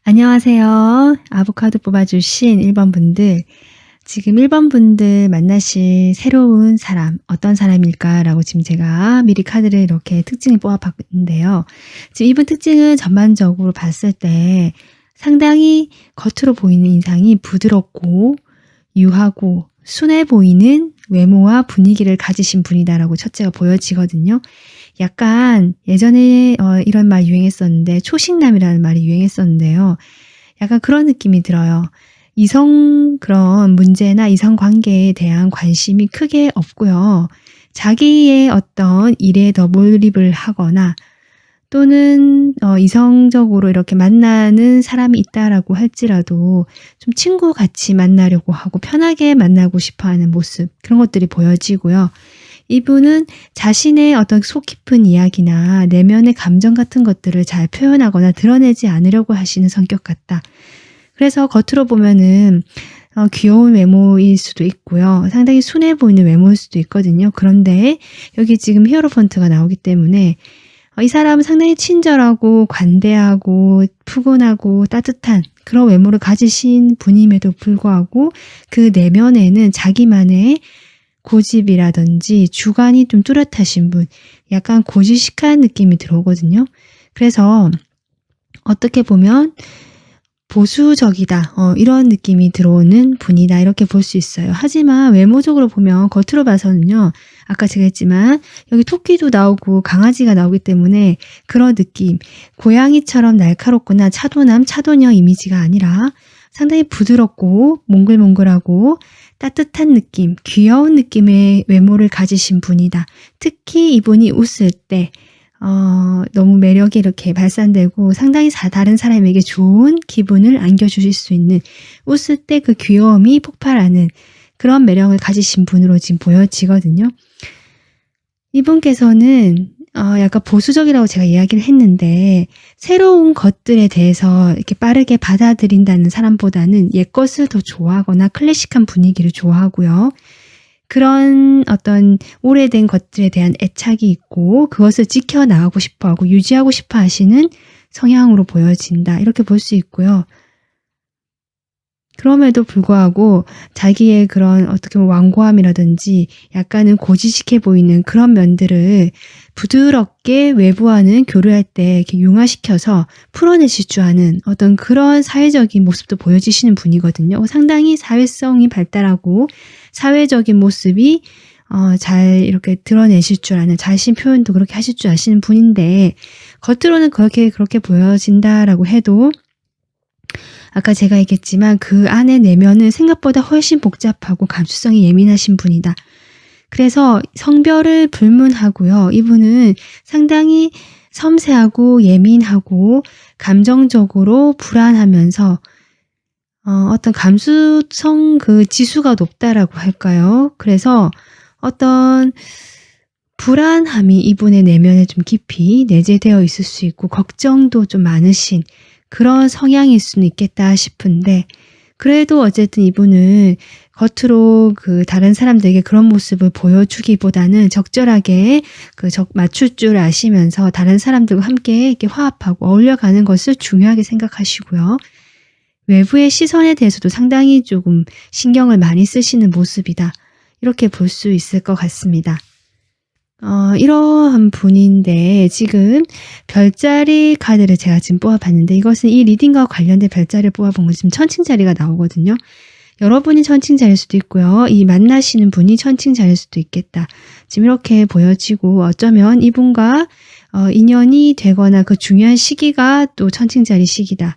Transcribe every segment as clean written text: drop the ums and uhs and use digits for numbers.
안녕하세요. 아보카도 뽑아주신 1번 분들. 지금 1번 분들 만나실 새로운 사람, 어떤 사람일까라고 지금 제가 미리 카드를 이렇게 특징을 뽑아봤는데요. 지금 이분 특징은 전반적으로 봤을 때 상당히 겉으로 보이는 인상이 부드럽고 유하고 순해 보이는 외모와 분위기를 가지신 분이다라고 첫째가 보여지거든요. 약간 예전에 이런 말 유행했었는데 초식남이라는 말이 유행했었는데요. 약간 그런 느낌이 들어요. 이성 그런 문제나 이성 관계에 대한 관심이 크게 없고요. 자기의 어떤 일에 더 몰입을 하거나 또는 이성적으로 이렇게 만나는 사람이 있다라고 할지라도 좀 친구같이 만나려고 하고 편하게 만나고 싶어하는 모습, 그런 것들이 보여지고요. 이분은 자신의 어떤 속 깊은 이야기나 내면의 감정 같은 것들을 잘 표현하거나 드러내지 않으려고 하시는 성격 같다. 그래서 겉으로 보면은 귀여운 외모일 수도 있고요. 상당히 순해 보이는 외모일 수도 있거든요. 그런데 여기 지금 히어로펀트가 나오기 때문에 이 사람은 상당히 친절하고 관대하고 푸근하고 따뜻한 그런 외모를 가지신 분임에도 불구하고 그 내면에는 자기만의 고집이라든지 주관이 좀 뚜렷하신 분, 약간 고지식한 느낌이 들어오거든요. 그래서 어떻게 보면 보수적이다, 이런 느낌이 들어오는 분이다, 이렇게 볼 수 있어요. 하지만 외모적으로 보면 겉으로 봐서는요, 아까 제가 했지만 여기 토끼도 나오고 강아지가 나오기 때문에 그런 느낌, 고양이처럼 날카롭거나 차도남, 차도녀 이미지가 아니라 상당히 부드럽고 몽글몽글하고 따뜻한 느낌, 귀여운 느낌의 외모를 가지신 분이다. 특히 이분이 웃을 때 너무 매력이 이렇게 발산되고 상당히 다른 사람에게 좋은 기분을 안겨주실 수 있는, 웃을 때 그 귀여움이 폭발하는 그런 매력을 가지신 분으로 지금 보여지거든요. 이분께서는 약간 보수적이라고 제가 이야기를 했는데 새로운 것들에 대해서 이렇게 빠르게 받아들인다는 사람보다는 옛것을 더 좋아하거나 클래식한 분위기를 좋아하고요. 그런 어떤 오래된 것들에 대한 애착이 있고 그것을 지켜나가고 싶어하고 유지하고 싶어 하시는 성향으로 보여진다, 이렇게 볼 수 있고요. 그럼에도 불구하고 자기의 그런 어떻게 보면 완고함이라든지 약간은 고지식해 보이는 그런 면들을 부드럽게 외부와는 교류할 때 이렇게 융화시켜서 풀어내실 줄 아는 어떤 그런 사회적인 모습도 보여지시는 분이거든요. 상당히 사회성이 발달하고 사회적인 모습이 잘 이렇게 드러내실 줄 아는, 자신 표현도 그렇게 하실 줄 아시는 분인데 겉으로는 그렇게 보여진다라고 해도 아까 제가 얘기했지만 그 안에 내면은 생각보다 훨씬 복잡하고 감수성이 예민하신 분이다. 그래서 성별을 불문하고요. 이분은 상당히 섬세하고 예민하고 감정적으로 불안하면서 어떤 감수성 그 지수가 높다라고 할까요? 그래서 어떤 불안함이 이분의 내면에 좀 깊이 내재되어 있을 수 있고 걱정도 좀 많으신 그런 성향일 수는 있겠다 싶은데, 그래도 어쨌든 이분은 겉으로 그 다른 사람들에게 그런 모습을 보여주기보다는 적절하게 맞출 줄 아시면서 다른 사람들과 함께 이렇게 화합하고 어울려가는 것을 중요하게 생각하시고요. 외부의 시선에 대해서도 상당히 조금 신경을 많이 쓰시는 모습이다, 이렇게 볼 수 있을 것 같습니다. 이러한 분인데 지금 별자리 카드를 제가 지금 뽑아봤는데 이것은 이 리딩과 관련된 별자리를 뽑아본 건 지금 천칭자리가 나오거든요. 여러분이 천칭자리일 수도 있고요. 이 만나시는 분이 천칭자리일 수도 있겠다. 지금 이렇게 보여지고 어쩌면 이분과 인연이 되거나 그 중요한 시기가 또 천칭자리 시기다.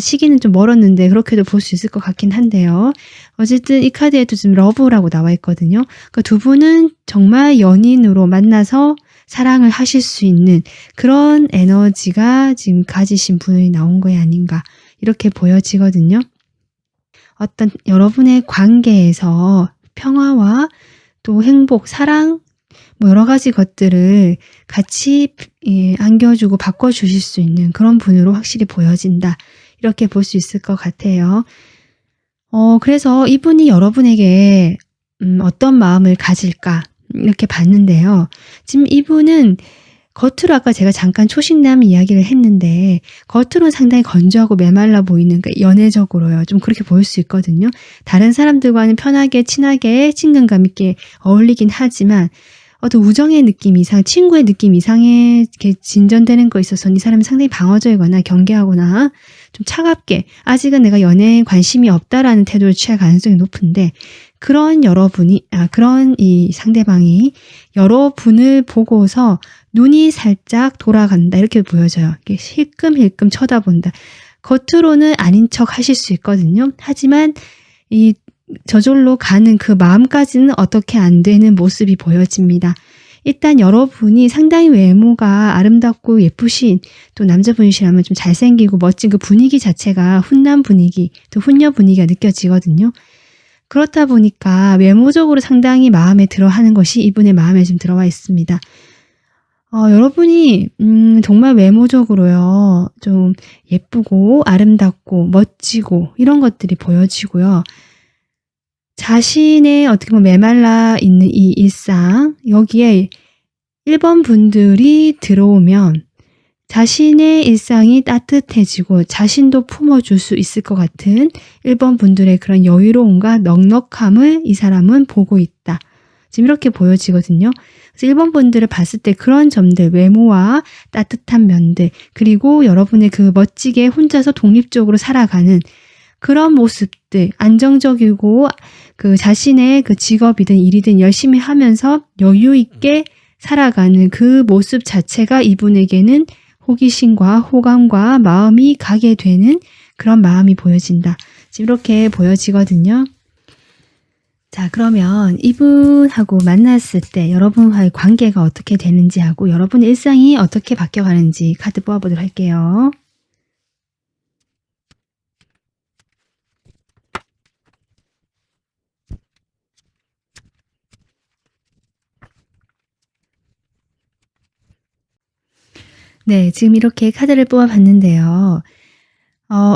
시기는 좀 멀었는데 그렇게도 볼 수 있을 것 같긴 한데요. 어쨌든 이 카드에도 지금 러브라고 나와 있거든요. 그러니까 두 분은 정말 연인으로 만나서 사랑을 하실 수 있는 그런 에너지가 지금 가지신 분이 나온 거 아닌가, 이렇게 보여지거든요. 어떤 여러분의 관계에서 평화와 또 행복, 사랑, 여러 가지 것들을 같이 안겨주고 바꿔주실 수 있는 그런 분으로 확실히 보여진다, 이렇게 볼 수 있을 것 같아요. 그래서 이분이 여러분에게 어떤 마음을 가질까 이렇게 봤는데요. 지금 이분은 겉으로 아까 제가 잠깐 초식남 이야기를 했는데 겉으로는 상당히 건조하고 메말라 보이는, 그러니까 연애적으로요. 좀 그렇게 보일 수 있거든요. 다른 사람들과는 편하게 친하게 친근감 있게 어울리긴 하지만 어떤 우정의 느낌 이상, 친구의 느낌 이상의 이렇게 진전되는 거 있어서 이 사람이 상당히 방어적이거나 경계하거나 좀 차갑게 아직은 내가 연애에 관심이 없다라는 태도를 취할 가능성이 높은데, 그런 그런 이 상대방이 여러분을 보고서 눈이 살짝 돌아간다 이렇게 보여져요. 이렇게 힐끔힐끔 쳐다본다. 겉으로는 아닌 척 하실 수 있거든요. 하지만 이 저절로 가는 그 마음까지는 어떻게 안 되는 모습이 보여집니다. 일단 여러분이 상당히 외모가 아름답고 예쁘신, 또 남자분이시라면 좀 잘생기고 멋진 그 분위기 자체가 훈남 분위기, 또 훈녀 분위기가 느껴지거든요. 그렇다 보니까 외모적으로 상당히 마음에 들어 하는 것이 이분의 마음에 좀 들어와 있습니다. 여러분이 정말 외모적으로요, 좀 예쁘고 아름답고 멋지고 이런 것들이 보여지고요. 자신의 어떻게 보면 메말라 있는 이 일상, 여기에 1번 분들이 들어오면 자신의 일상이 따뜻해지고 자신도 품어줄 수 있을 것 같은 1번 분들의 그런 여유로움과 넉넉함을 이 사람은 보고 있다. 지금 이렇게 보여지거든요. 그래서 1번 분들을 봤을 때 그런 점들, 외모와 따뜻한 면들, 그리고 여러분의 그 멋지게 혼자서 독립적으로 살아가는 그런 모습들, 안정적이고 그 자신의 그 직업이든 일이든 열심히 하면서 여유 있게 살아가는 그 모습 자체가 이분에게는 호기심과 호감과 마음이 가게 되는 그런 마음이 보여진다. 지금 이렇게 보여지거든요. 자, 그러면 이분하고 만났을 때 여러분과의 관계가 어떻게 되는지 하고 여러분의 일상이 어떻게 바뀌어가는지 카드 뽑아보도록 할게요. 네, 지금 이렇게 카드를 뽑아봤는데요.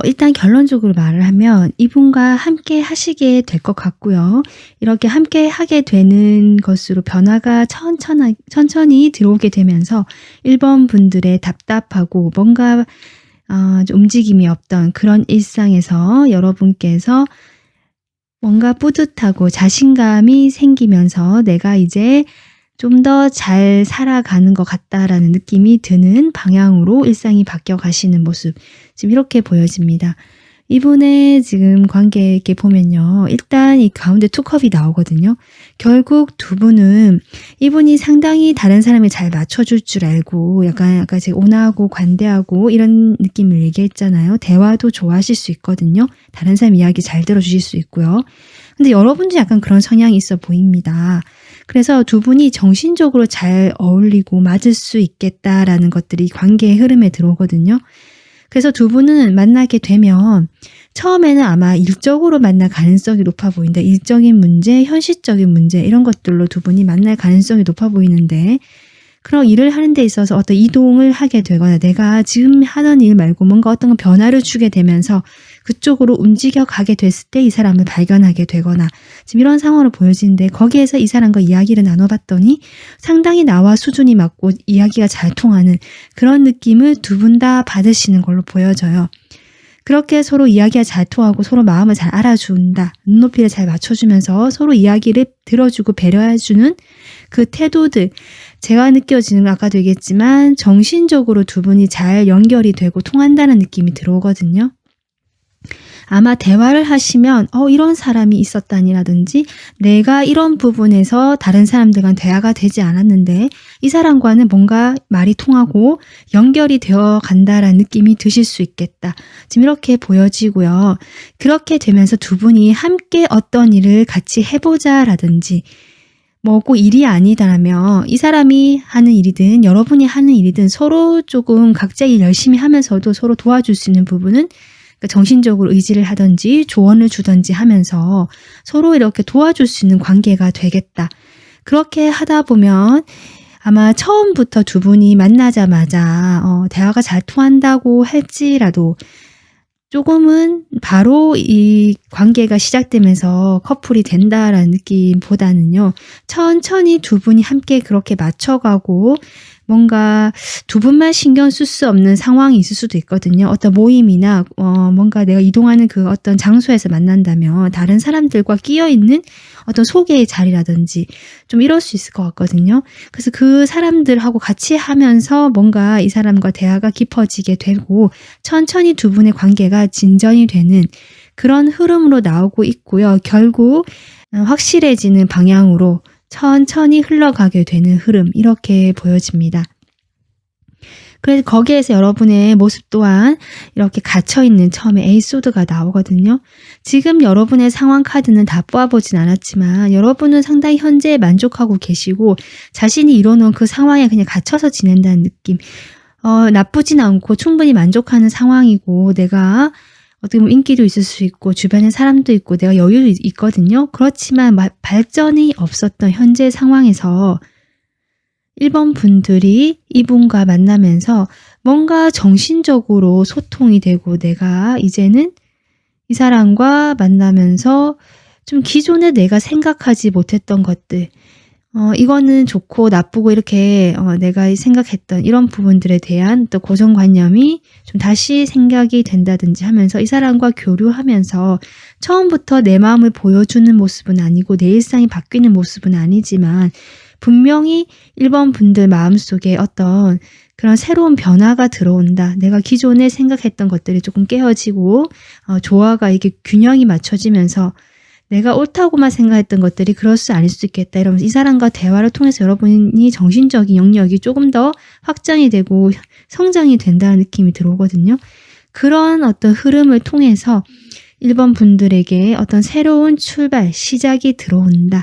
일단 결론적으로 말을 하면 이분과 함께 하시게 될 것 같고요. 이렇게 함께 하게 되는 것으로 변화가 천천히 들어오게 되면서 1번 분들의 답답하고 뭔가 좀 움직임이 없던 그런 일상에서 여러분께서 뭔가 뿌듯하고 자신감이 생기면서 내가 이제 좀 더 잘 살아가는 것 같다라는 느낌이 드는 방향으로 일상이 바뀌어 가시는 모습, 지금 이렇게 보여집니다. 이분의 지금 관계 이렇게 보면요. 일단 이 가운데 투컵이 나오거든요. 결국 두 분은 이분이 상당히 다른 사람이 잘 맞춰줄 줄 알고 약간 아까 제가 온화하고 관대하고 이런 느낌을 얘기했잖아요. 대화도 좋아하실 수 있거든요. 다른 사람 이야기 잘 들어주실 수 있고요. 근데 여러분도 약간 그런 성향이 있어 보입니다. 그래서 두 분이 정신적으로 잘 어울리고 맞을 수 있겠다라는 것들이 관계의 흐름에 들어오거든요. 그래서 두 분은 만나게 되면 처음에는 아마 일적으로 만날 가능성이 높아 보인다. 일적인 문제, 현실적인 문제 이런 것들로 두 분이 만날 가능성이 높아 보이는데, 그런 일을 하는 데 있어서 어떤 이동을 하게 되거나 내가 지금 하던 일 말고 뭔가 어떤 변화를 주게 되면서 그쪽으로 움직여 가게 됐을 때 이 사람을 발견하게 되거나 지금 이런 상황으로 보여지는데, 거기에서 이 사람과 이야기를 나눠봤더니 상당히 나와 수준이 맞고 이야기가 잘 통하는 그런 느낌을 두 분 다 받으시는 걸로 보여져요. 그렇게 서로 이야기가 잘 통하고 서로 마음을 잘 알아준다. 눈높이를 잘 맞춰주면서 서로 이야기를 들어주고 배려해주는 그 태도들, 제가 느껴지는 건 아까도 얘기했지만 정신적으로 두 분이 잘 연결이 되고 통한다는 느낌이 들어오거든요. 아마 대화를 하시면 이런 사람이 있었다니라든지 내가 이런 부분에서 다른 사람들과는 대화가 되지 않았는데 이 사람과는 뭔가 말이 통하고 연결이 되어 간다라는 느낌이 드실 수 있겠다. 지금 이렇게 보여지고요. 그렇게 되면서 두 분이 함께 어떤 일을 같이 해보자라든지 뭐 꼭 일이 아니다라면 이 사람이 하는 일이든 여러분이 하는 일이든 서로 조금 각자 일 열심히 하면서도 서로 도와줄 수 있는 부분은 정신적으로 의지를 하든지 조언을 주든지 하면서 서로 이렇게 도와줄 수 있는 관계가 되겠다. 그렇게 하다 보면 아마 처음부터 두 분이 만나자마자 대화가 잘 통한다고 할지라도 조금은 바로 이 관계가 시작되면서 커플이 된다라는 느낌보다는요. 천천히 두 분이 함께 그렇게 맞춰가고 뭔가 두 분만 신경 쓸 수 없는 상황이 있을 수도 있거든요. 어떤 모임이나 뭔가 내가 이동하는 그 어떤 장소에서 만난다면 다른 사람들과 끼어 있는 어떤 소개의 자리라든지 좀 이럴 수 있을 것 같거든요. 그래서 그 사람들하고 같이 하면서 뭔가 이 사람과 대화가 깊어지게 되고 천천히 두 분의 관계가 진전이 되는 그런 흐름으로 나오고 있고요. 결국 확실해지는 방향으로 천천히 흘러가게 되는 흐름, 이렇게 보여집니다. 그래서 거기에서 여러분의 모습 또한 이렇게 갇혀있는, 처음에 에이소드가 나오거든요. 지금 여러분의 상황 카드는 다 뽑아보진 않았지만 여러분은 상당히 현재에 만족하고 계시고 자신이 이뤄놓은 그 상황에 그냥 갇혀서 지낸다는 느낌. 나쁘진 않고 충분히 만족하는 상황이고, 내가 어떻게 보면 인기도 있을 수 있고 주변에 사람도 있고 내가 여유도 있거든요. 그렇지만 발전이 없었던 현재 상황에서 1번 분들이 이분과 만나면서 뭔가 정신적으로 소통이 되고 내가 이제는 이 사람과 만나면서 좀 기존에 내가 생각하지 못했던 것들, 이거는 좋고 나쁘고 이렇게 내가 생각했던 이런 부분들에 대한 또 고정관념이 좀 다시 생각이 된다든지 하면서 이 사람과 교류하면서 처음부터 내 마음을 보여주는 모습은 아니고 내 일상이 바뀌는 모습은 아니지만 분명히 1번 분들 마음속에 어떤 그런 새로운 변화가 들어온다. 내가 기존에 생각했던 것들이 조금 깨어지고 조화가 이게 균형이 맞춰지면서 내가 옳다고만 생각했던 것들이 그럴 수 아닐 수도 있겠다. 이러면서 이 사람과 대화를 통해서 여러분이 정신적인 영역이 조금 더 확장이 되고 성장이 된다는 느낌이 들어오거든요. 그런 어떤 흐름을 통해서 1번 분들에게 어떤 새로운 출발, 시작이 들어온다.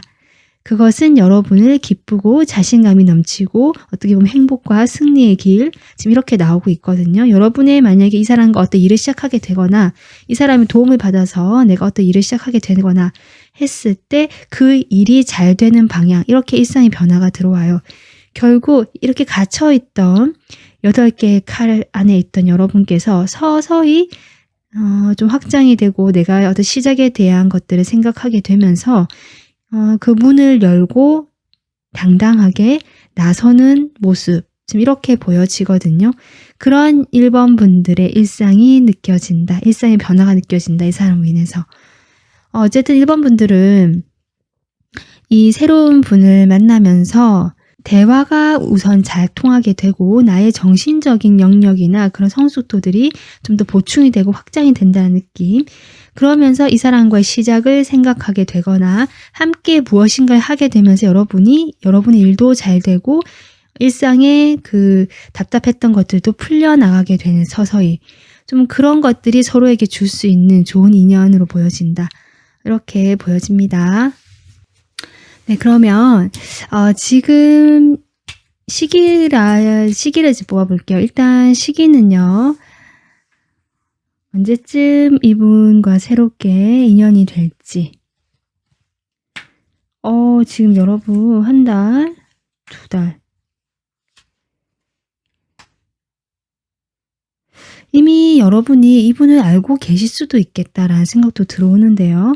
그것은 여러분을 기쁘고 자신감이 넘치고 어떻게 보면 행복과 승리의 길, 지금 이렇게 나오고 있거든요. 여러분의 만약에 이 사람과 어떤 일을 시작하게 되거나 이 사람의 도움을 받아서 내가 어떤 일을 시작하게 되거나 했을 때 그 일이 잘 되는 방향, 이렇게 일상의 변화가 들어와요. 결국 이렇게 갇혀있던 8개의 칼 안에 있던 여러분께서 서서히 좀 확장이 되고 내가 어떤 시작에 대한 것들을 생각하게 되면서 그 문을 열고 당당하게 나서는 모습, 지금 이렇게 보여지거든요. 그런 1번 분들의 일상이 느껴진다. 일상의 변화가 느껴진다. 이 사람으로 인해서. 어쨌든 1번 분들은 이 새로운 분을 만나면서 대화가 우선 잘 통하게 되고 나의 정신적인 영역이나 그런 성숙도들이 좀 더 보충이 되고 확장이 된다는 느낌. 그러면서 이 사람과의 시작을 생각하게 되거나 함께 무엇인가를 하게 되면서 여러분의 일도 잘 되고 일상의 그 답답했던 것들도 풀려나가게 되는, 서서히 좀 그런 것들이 서로에게 줄 수 있는 좋은 인연으로 보여진다. 이렇게 보여집니다. 네, 그러면 지금 시기를 좀 뽑아볼게요. 일단 시기는요. 언제쯤 이분과 새롭게 인연이 될지. 지금 여러분 1달, 2달. 이미 여러분이 이분을 알고 계실 수도 있겠다라는 생각도 들어오는데요.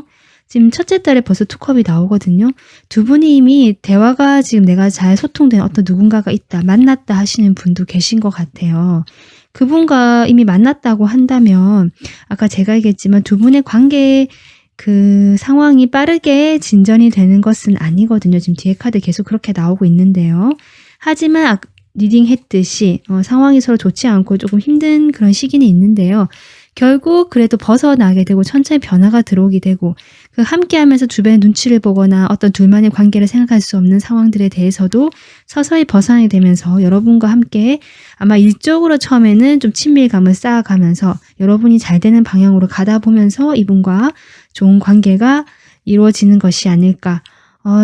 지금 첫째 달에 벌써 투컵이 나오거든요. 두 분이 이미 대화가 지금 내가 잘 소통된 어떤 누군가가 있다, 만났다 하시는 분도 계신 것 같아요. 그분과 이미 만났다고 한다면 아까 제가 얘기했지만 두 분의 관계 그 상황이 빠르게 진전이 되는 것은 아니거든요. 지금 뒤에 카드 계속 그렇게 나오고 있는데요. 하지만 리딩 했듯이 상황이 서로 좋지 않고 조금 힘든 그런 시기는 있는데요. 결국 그래도 벗어나게 되고 천천히 변화가 들어오게 되고 그 함께하면서 주변의 눈치를 보거나 어떤 둘만의 관계를 생각할 수 없는 상황들에 대해서도 서서히 벗어나게 되면서 여러분과 함께 아마 일적으로 처음에는 좀 친밀감을 쌓아가면서 여러분이 잘 되는 방향으로 가다 보면서 이분과 좋은 관계가 이루어지는 것이 아닐까.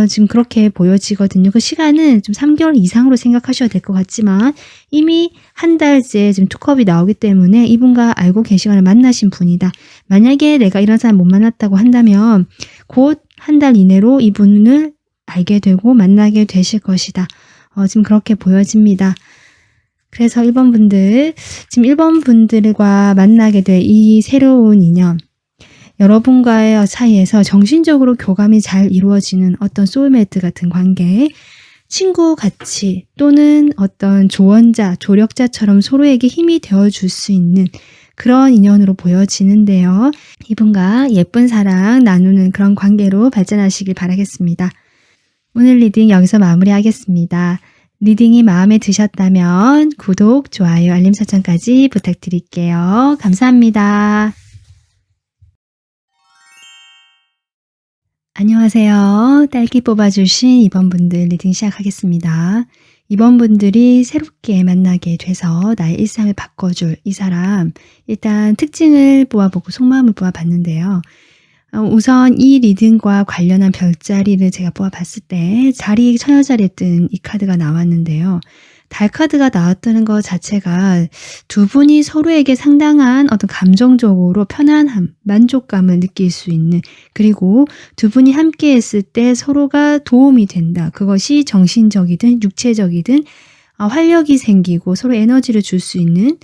지금 그렇게 보여지거든요. 그 시간은 좀 3개월 이상으로 생각하셔야 될 것 같지만 이미 1달째 지금 투컵이 나오기 때문에 이분과 알고 계시거나 만나신 분이다. 만약에 내가 이런 사람 못 만났다고 한다면 곧 1달 이내로 이분을 알게 되고 만나게 되실 것이다. 지금 그렇게 보여집니다. 그래서 1번 분들, 지금 1번 분들과 만나게 될 이 새로운 인연, 여러분과의 사이에서 정신적으로 교감이 잘 이루어지는 어떤 소울메이트 같은 관계, 친구같이 또는 어떤 조언자, 조력자처럼 서로에게 힘이 되어줄 수 있는 그런 인연으로 보여지는데요. 이분과 예쁜 사랑 나누는 그런 관계로 발전하시길 바라겠습니다. 오늘 리딩 여기서 마무리하겠습니다. 리딩이 마음에 드셨다면 구독, 좋아요, 알림 설정까지 부탁드릴게요. 감사합니다. 안녕하세요. 딸기 뽑아주신 2번 분들 리딩 시작하겠습니다. 2번 분들이 새롭게 만나게 돼서 나의 일상을 바꿔줄 이 사람, 일단 특징을 뽑아보고 속마음을 뽑아봤는데요. 우선 이 리딩과 관련한 별자리를 제가 뽑아봤을 때 처녀자리에 뜬 이 카드가 나왔는데요. 달 카드가 나왔다는 것 자체가 두 분이 서로에게 상당한 어떤 감정적으로 편안함, 만족감을 느낄 수 있는, 그리고 두 분이 함께 했을 때 서로가 도움이 된다. 그것이 정신적이든 육체적이든 활력이 생기고 서로 에너지를 줄 수 있는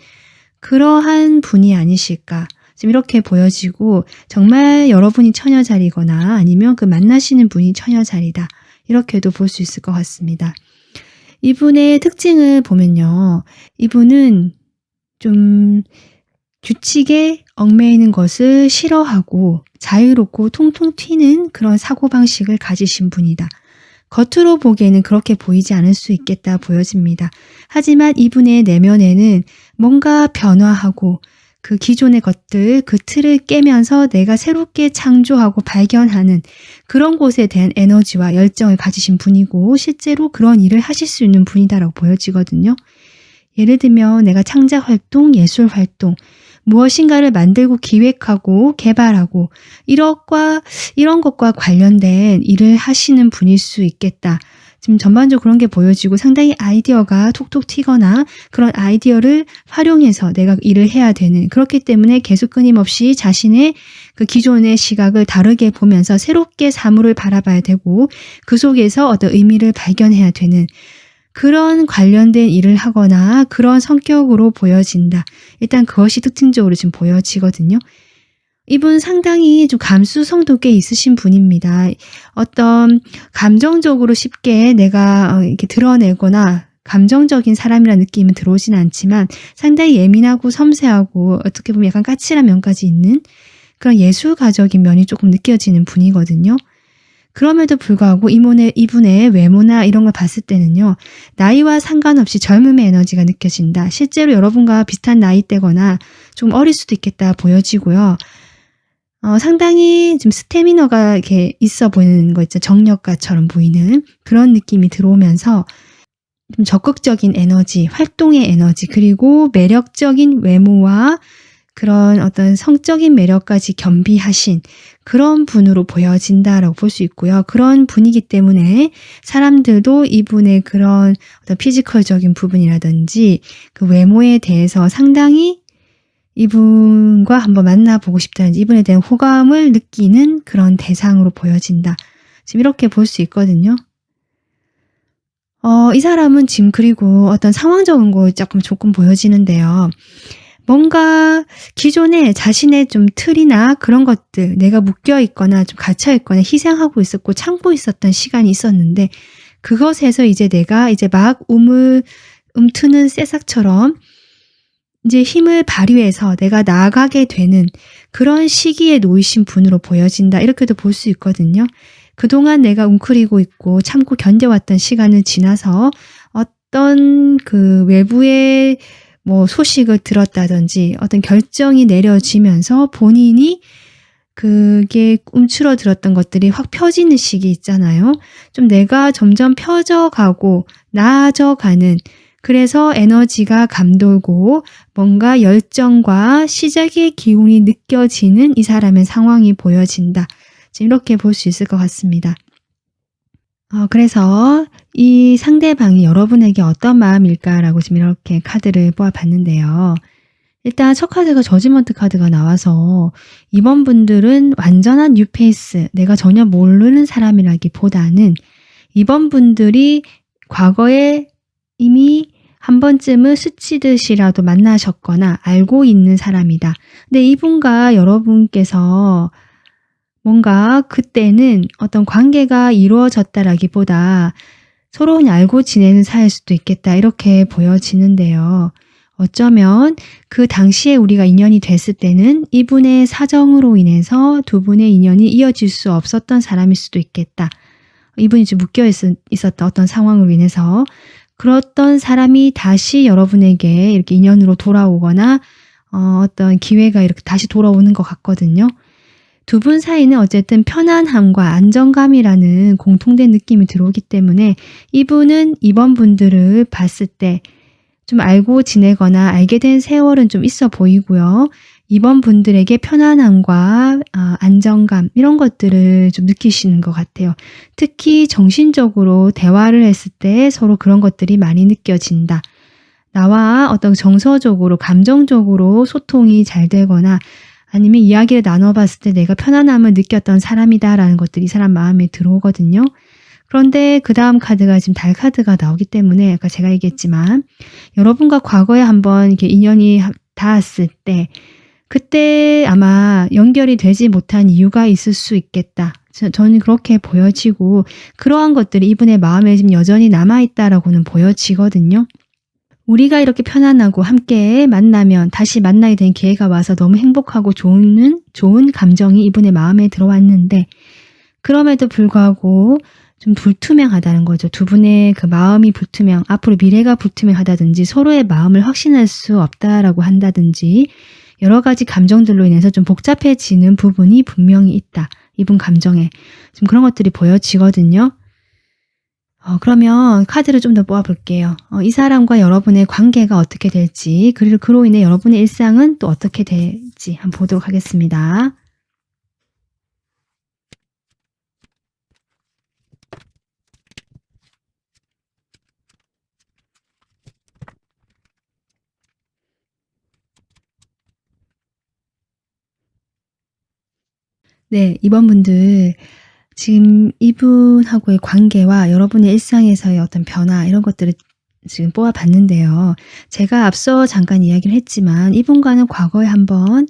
그러한 분이 아니실까. 지금 이렇게 보여지고 정말 여러분이 처녀자리거나 아니면 그 만나시는 분이 처녀자리다. 이렇게도 볼 수 있을 것 같습니다. 이분의 특징을 보면요. 이분은 좀 규칙에 얽매이는 것을 싫어하고 자유롭고 통통 튀는 그런 사고방식을 가지신 분이다. 겉으로 보기에는 그렇게 보이지 않을 수 있겠다 보여집니다. 하지만 이분의 내면에는 뭔가 변화하고 그 기존의 것들, 그 틀을 깨면서 내가 새롭게 창조하고 발견하는 그런 곳에 대한 에너지와 열정을 가지신 분이고 실제로 그런 일을 하실 수 있는 분이다라고 보여지거든요. 예를 들면 내가 창작활동, 예술활동, 무엇인가를 만들고 기획하고 개발하고 이런 것과 관련된 일을 하시는 분일 수 있겠다. 지금 전반적으로 그런 게 보여지고 상당히 아이디어가 톡톡 튀거나 그런 아이디어를 활용해서 내가 일을 해야 되는, 그렇기 때문에 계속 끊임없이 자신의 그 기존의 시각을 다르게 보면서 새롭게 사물을 바라봐야 되고 그 속에서 어떤 의미를 발견해야 되는 그런 관련된 일을 하거나 그런 성격으로 보여진다. 일단 그것이 특징적으로 지금 보여지거든요. 이분 상당히 좀 감수성도 꽤 있으신 분입니다. 어떤 감정적으로 쉽게 내가 이렇게 드러내거나 감정적인 사람이라는 느낌은 들어오진 않지만 상당히 예민하고 섬세하고 어떻게 보면 약간 까칠한 면까지 있는 그런 예술가적인 면이 조금 느껴지는 분이거든요. 그럼에도 불구하고 이분의 외모나 이런 걸 봤을 때는요. 나이와 상관없이 젊음의 에너지가 느껴진다. 실제로 여러분과 비슷한 나이대거나 좀 어릴 수도 있겠다 보여지고요. 상당히 좀 스태미너가 이렇게 있어 보이는 거 있죠. 정력가처럼 보이는 그런 느낌이 들어오면서 좀 적극적인 에너지, 활동의 에너지, 그리고 매력적인 외모와 그런 어떤 성적인 매력까지 겸비하신 그런 분으로 보여진다라고 볼 수 있고요. 그런 분이기 때문에 사람들도 이분의 그런 어떤 피지컬적인 부분이라든지 그 외모에 대해서 상당히 이분과 한번 만나보고 싶다는, 이분에 대한 호감을 느끼는 그런 대상으로 보여진다. 지금 이렇게 볼 수 있거든요. 이 사람은 지금 그리고 어떤 상황적인 거 조금 보여지는데요. 뭔가 기존에 자신의 좀 틀이나 그런 것들, 내가 묶여 있거나 좀 갇혀 있거나 희생하고 있었고 참고 있었던 시간이 있었는데 그것에서 이제 내가 막 움트는 새싹처럼 이제 힘을 발휘해서 내가 나아가게 되는 그런 시기에 놓이신 분으로 보여진다. 이렇게도 볼 수 있거든요. 그동안 내가 웅크리고 있고 참고 견뎌왔던 시간을 지나서 어떤 그 외부의 소식을 들었다든지 어떤 결정이 내려지면서 본인이 그게 움츠러들었던 것들이 확 펴지는 시기 있잖아요. 좀 내가 점점 펴져가고 나아져가는, 그래서 에너지가 감돌고 뭔가 열정과 시작의 기운이 느껴지는 이 사람의 상황이 보여진다. 지금 이렇게 볼 수 있을 것 같습니다. 그래서 이 상대방이 여러분에게 어떤 마음일까라고 지금 이렇게 카드를 뽑아봤는데요. 일단 첫 카드가 저지먼트 카드가 나와서 이번 분들은 완전한 뉴페이스, 내가 전혀 모르는 사람이라기보다는 이번 분들이 과거에 이미 한 번쯤은 스치듯이라도 만나셨거나 알고 있는 사람이다. 근데 이분과 여러분께서 뭔가 그때는 어떤 관계가 이루어졌다라기보다 서로 그냥 알고 지내는 사이일 수도 있겠다 이렇게 보여지는데요. 어쩌면 그 당시에 우리가 인연이 됐을 때는 이분의 사정으로 인해서 두 분의 인연이 이어질 수 없었던 사람일 수도 있겠다. 이분이 좀 묶여 있었던 어떤 상황으로 인해서 그랬던 사람이 다시 여러분에게 이렇게 인연으로 돌아오거나 어떤 기회가 이렇게 다시 돌아오는 것 같거든요. 두 분 사이는 어쨌든 편안함과 안정감이라는 공통된 느낌이 들어오기 때문에 이분은 이번 분들을 봤을 때 좀 알고 지내거나 알게 된 세월은 좀 있어 보이고요. 이번 분들에게 편안함과 안정감 이런 것들을 좀 느끼시는 것 같아요. 특히 정신적으로 대화를 했을 때 서로 그런 것들이 많이 느껴진다. 나와 어떤 정서적으로 감정적으로 소통이 잘 되거나 아니면 이야기를 나눠봤을 때 내가 편안함을 느꼈던 사람이다라는 것들이 이 사람 마음에 들어오거든요. 그런데 그 다음 카드가 지금 달 카드가 나오기 때문에 아까 제가 얘기했지만 여러분과 과거에 한번 이렇게 인연이 닿았을 때 그때 아마 연결이 되지 못한 이유가 있을 수 있겠다. 저는 그렇게 보여지고 그러한 것들이 이분의 마음에 지금 여전히 남아있다라고는 보여지거든요. 우리가 이렇게 편안하고 함께 만나면 다시 만나게 된 기회가 와서 너무 행복하고 좋은 감정이 이분의 마음에 들어왔는데 그럼에도 불구하고 좀 불투명하다는 거죠. 두 분의 그 마음이 앞으로 미래가 불투명하다든지 서로의 마음을 확신할 수 없다라고 한다든지 여러 가지 감정들로 인해서 좀 복잡해지는 부분이 분명히 있다. 이분 감정에. 좀 그런 것들이 보여지거든요. 그러면 카드를 좀 더 뽑아볼게요. 이 사람과 여러분의 관계가 어떻게 될지 그리고 그로 인해 여러분의 일상은 또 어떻게 될지 한번 보도록 하겠습니다. 네, 이번 분들 지금 이분하고의 관계와 여러분의 일상에서의 어떤 변화 이런 것들을 지금 뽑아봤는데요. 제가 앞서 잠깐 이야기를 했지만 이분과는 과거에 한번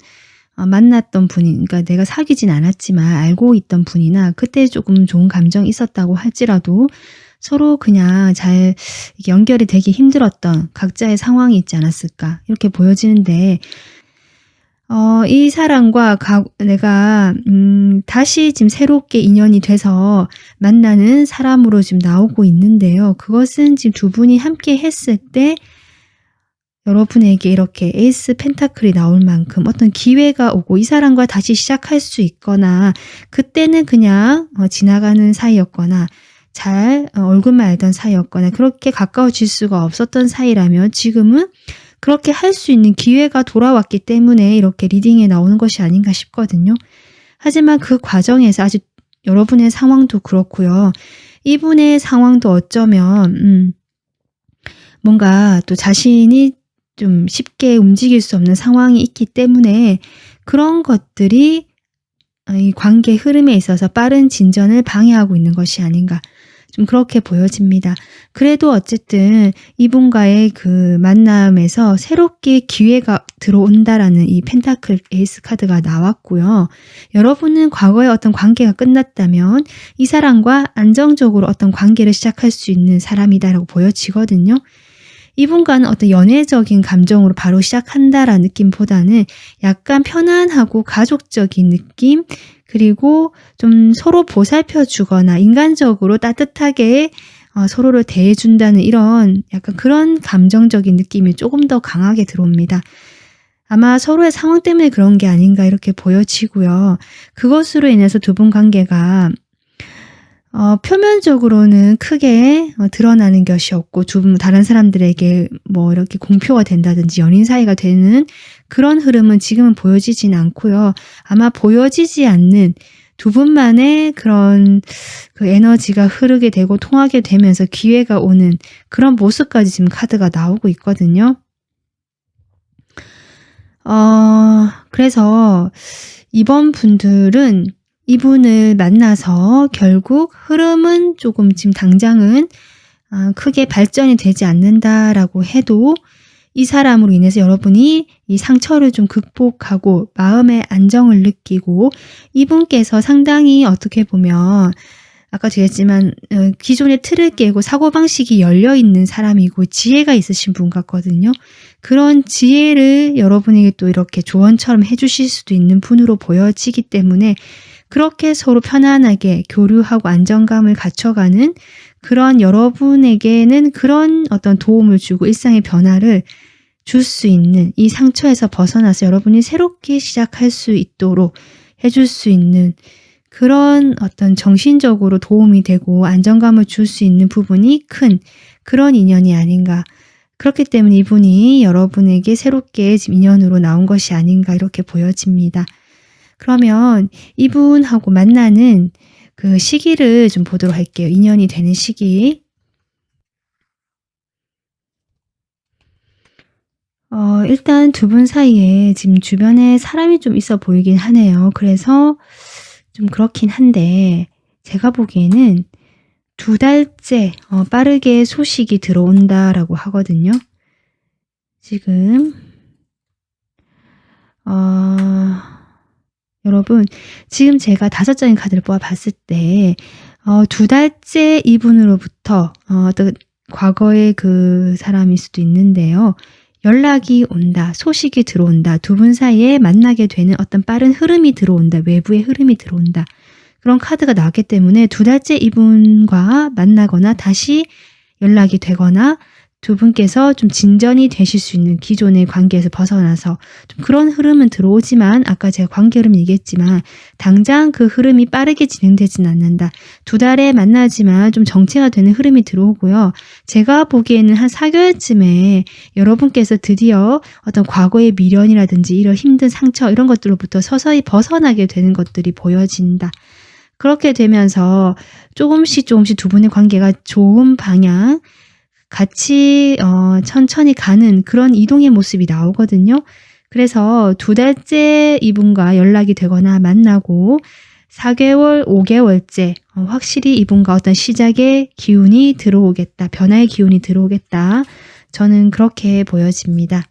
만났던 분이 그러니까 내가 사귀진 않았지만 알고 있던 분이나 그때 조금 좋은 감정이 있었다고 할지라도 서로 그냥 잘 연결이 되기 힘들었던 각자의 상황이 있지 않았을까 이렇게 보여지는데 이 사람과 내가 다시 지금 새롭게 인연이 돼서 만나는 사람으로 지금 나오고 있는데요. 그것은 지금 두 분이 함께 했을 때 여러분에게 이렇게 에이스 펜타클이 나올 만큼 어떤 기회가 오고 이 사람과 다시 시작할 수 있거나 그때는 그냥 지나가는 사이였거나 잘 얼굴만 알던 사이였거나 그렇게 가까워질 수가 없었던 사이라면 지금은 그렇게 할 수 있는 기회가 돌아왔기 때문에 이렇게 리딩에 나오는 것이 아닌가 싶거든요. 하지만 그 과정에서 아직 여러분의 상황도 그렇고요. 이분의 상황도 어쩌면 뭔가 또 자신이 좀 쉽게 움직일 수 없는 상황이 있기 때문에 그런 것들이 이 관계 흐름에 있어서 빠른 진전을 방해하고 있는 것이 아닌가 좀 그렇게 보여집니다. 그래도 어쨌든 이분과의 그 만남에서 새롭게 기회가 들어온다라는 이 펜타클 에이스 카드가 나왔고요. 여러분은 과거의 어떤 관계가 끝났다면 이 사람과 안정적으로 어떤 관계를 시작할 수 있는 사람이다라고 보여지거든요. 이분과는 어떤 연애적인 감정으로 바로 시작한다라는 느낌보다는 약간 편안하고 가족적인 느낌 그리고 좀 서로 보살펴 주거나 인간적으로 따뜻하게 서로를 대해준다는 이런 약간 그런 감정적인 느낌이 조금 더 강하게 들어옵니다. 아마 서로의 상황 때문에 그런 게 아닌가 이렇게 보여지고요. 그것으로 인해서 두 분 관계가 표면적으로는 크게 드러나는 것이 없고 다른 사람들에게 뭐 이렇게 공표가 된다든지 연인 사이가 되는 그런 흐름은 지금은 보여지진 않고요. 아마 보여지지 않는 두 분만의 그런 그 에너지가 흐르게 되고 통하게 되면서 기회가 오는 그런 모습까지 지금 카드가 나오고 있거든요. 그래서 이번 분들은 이분을 만나서 결국 흐름은 조금 지금 당장은 크게 발전이 되지 않는다라고 해도 이 사람으로 인해서 여러분이 이 상처를 좀 극복하고 마음의 안정을 느끼고 이분께서 상당히 어떻게 보면 아까 드렸지만 기존의 틀을 깨고 사고방식이 열려있는 사람이고 지혜가 있으신 분 같거든요. 그런 지혜를 여러분에게 또 이렇게 조언처럼 해주실 수도 있는 분으로 보여지기 때문에 그렇게 서로 편안하게 교류하고 안정감을 갖춰가는 그런 여러분에게는 그런 어떤 도움을 주고 일상의 변화를 줄 수 있는 이 상처에서 벗어나서 여러분이 새롭게 시작할 수 있도록 해줄 수 있는 그런 어떤 정신적으로 도움이 되고 안정감을 줄 수 있는 부분이 큰 그런 인연이 아닌가. 그렇기 때문에 이분이 여러분에게 새롭게 지금 인연으로 나온 것이 아닌가 이렇게 보여집니다. 그러면 이분하고 만나는 그 시기를 좀 보도록 할게요. 인연이 되는 시기. 일단 두 분 사이에 지금 주변에 사람이 좀 있어 보이긴 하네요. 그래서 좀 그렇긴 한데 제가 보기에는 2달째 빠르게 소식이 들어온다라고 하거든요. 지금 여러분 지금 제가 5장의 카드를 뽑아봤을 때 2달째 이분으로부터 어떤 과거의 그 사람일 수도 있는데요. 연락이 온다, 소식이 들어온다, 두 분 사이에 만나게 되는 어떤 빠른 흐름이 들어온다, 외부의 흐름이 들어온다. 그런 카드가 나왔기 때문에 2달째 이분과 만나거나 다시 연락이 되거나 두 분께서 좀 진전이 되실 수 있는 기존의 관계에서 벗어나서 좀 그런 흐름은 들어오지만 아까 제가 관계 흐름 얘기했지만 당장 그 흐름이 빠르게 진행되진 않는다. 2달에 만나지만 좀 정체가 되는 흐름이 들어오고요. 제가 보기에는 한 4개월쯤에 여러분께서 드디어 어떤 과거의 미련이라든지 이런 힘든 상처 이런 것들로부터 서서히 벗어나게 되는 것들이 보여진다. 그렇게 되면서 조금씩 두 분의 관계가 좋은 방향 같이 천천히 가는 그런 이동의 모습이 나오거든요. 그래서 2달째 이분과 연락이 되거나 만나고 4개월, 5개월째 확실히 이분과 어떤 시작의 기운이 들어오겠다. 변화의 기운이 들어오겠다. 저는 그렇게 보여집니다.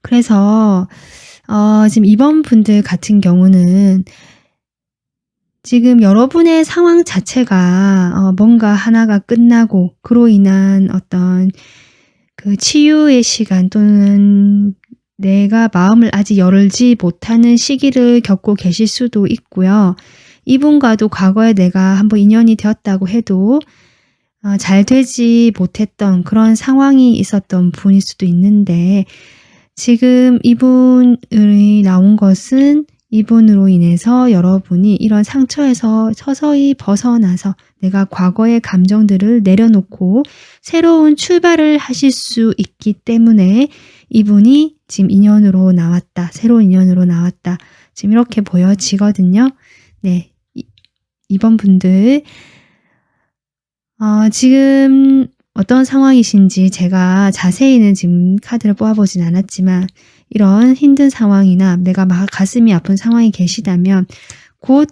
그래서 지금 이번 분들 같은 경우는 지금 여러분의 상황 자체가 뭔가 하나가 끝나고 그로 인한 어떤 그 치유의 시간 또는 내가 마음을 아직 열지 못하는 시기를 겪고 계실 수도 있고요. 이분과도 과거에 내가 한번 인연이 되었다고 해도 잘 되지 못했던 그런 상황이 있었던 분일 수도 있는데 지금 이분이 나온 것은 이분으로 인해서 여러분이 이런 상처에서 서서히 벗어나서 내가 과거의 감정들을 내려놓고 새로운 출발을 하실 수 있기 때문에 이분이 지금 인연으로 나왔다. 새로운 인연으로 나왔다. 지금 이렇게 보여지거든요. 네, 이번 분들 지금 어떤 상황이신지 제가 자세히는 지금 카드를 뽑아보진 않았지만 이런 힘든 상황이나 내가 막 가슴이 아픈 상황이 계시다면 곧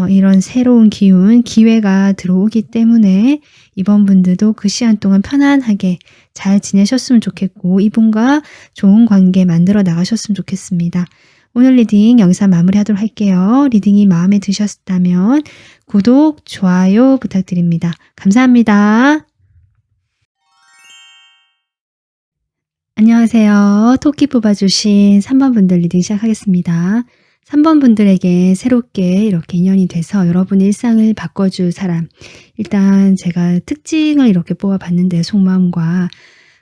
이런 새로운 기운, 기회가 들어오기 때문에 이번 분들도 그 시간 동안 편안하게 잘 지내셨으면 좋겠고 이분과 좋은 관계 만들어 나가셨으면 좋겠습니다. 오늘 리딩 여기서 마무리하도록 할게요. 리딩이 마음에 드셨다면 구독, 좋아요 부탁드립니다. 감사합니다. 안녕하세요. 토끼 뽑아주신 3번 분들 리딩 시작하겠습니다. 3번 분들에게 새롭게 이렇게 인연이 돼서 여러분의 일상을 바꿔줄 사람. 일단 제가 특징을 이렇게 뽑아봤는데 속마음과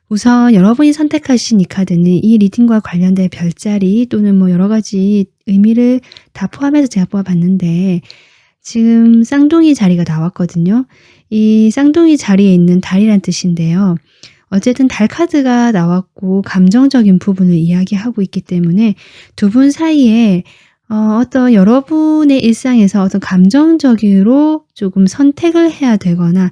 우선 여러분이 선택하신 이 카드는 이 리딩과 관련된 별자리 또는 뭐 여러 가지 의미를 다 포함해서 제가 뽑아봤는데 지금 쌍둥이 자리가 나왔거든요. 이 쌍둥이 자리에 있는 달이란 뜻인데요. 어쨌든 달 카드가 나왔고 감정적인 부분을 이야기하고 있기 때문에 두 분 사이에 어떤 여러분의 일상에서 어떤 감정적으로 조금 선택을 해야 되거나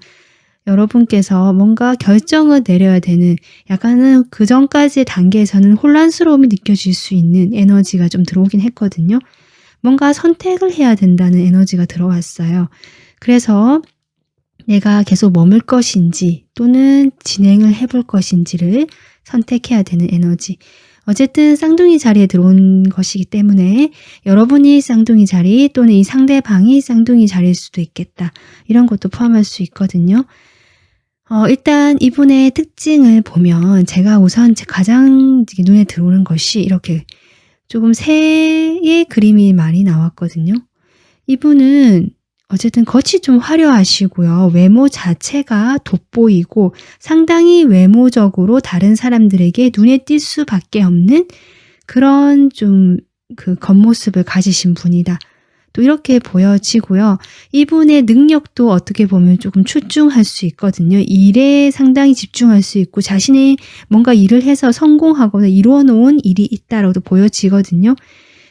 여러분께서 뭔가 결정을 내려야 되는 약간은 그 전까지의 단계에서는 혼란스러움이 느껴질 수 있는 에너지가 좀 들어오긴 했거든요. 뭔가 선택을 해야 된다는 에너지가 들어왔어요. 그래서 내가 계속 머물 것인지 또는 진행을 해볼 것인지를 선택해야 되는 에너지. 어쨌든 쌍둥이 자리에 들어온 것이기 때문에 여러분이 쌍둥이 자리 또는 이 상대방이 쌍둥이 자리일 수도 있겠다. 이런 것도 포함할 수 있거든요. 일단 이분의 특징을 보면 제가 우선 가장 눈에 들어오는 것이 이렇게 조금 새의 그림이 많이 나왔거든요. 이분은 어쨌든 겉이 좀 화려하시고요. 외모 자체가 돋보이고 상당히 외모적으로 다른 사람들에게 눈에 띌 수밖에 없는 그런 좀 그 겉모습을 가지신 분이다. 또 이렇게 보여지고요. 이분의 능력도 어떻게 보면 조금 출중할 수 있거든요. 일에 상당히 집중할 수 있고 자신이 뭔가 일을 해서 성공하거나 이루어 놓은 일이 있다라고도 보여지거든요.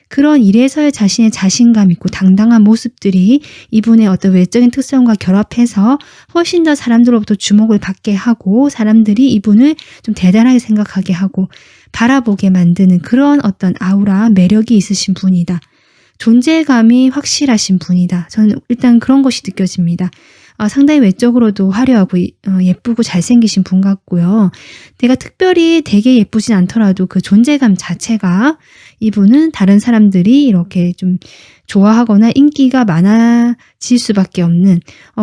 그런 일에서의 자신의 자신감 있고 당당한 모습들이 이분의 어떤 외적인 특성과 결합해서 훨씬 더 사람들로부터 주목을 받게 하고 사람들이 이분을 좀 대단하게 생각하게 하고 바라보게 만드는 그런 어떤 아우라, 매력이 있으신 분이다. 존재감이 확실하신 분이다. 저는 일단 그런 것이 느껴집니다. 상당히 외적으로도 화려하고 예쁘고 잘생기신 분 같고요. 내가 특별히 되게 예쁘진 않더라도 그 존재감 자체가 이분은 다른 사람들이 이렇게 좀 좋아하거나 인기가 많아질 수밖에 없는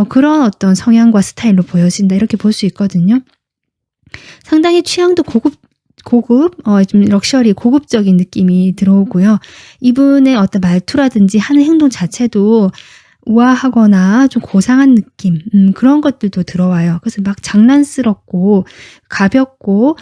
그런 어떤 성향과 스타일로 보여진다. 이렇게 볼 수 있거든요. 상당히 취향도 고급, 좀 럭셔리, 고급적인 느낌이 들어오고요. 이분의 어떤 말투라든지 하는 행동 자체도 우아하거나 좀 고상한 느낌, 그런 것들도 들어와요. 그래서 막 장난스럽고 가볍고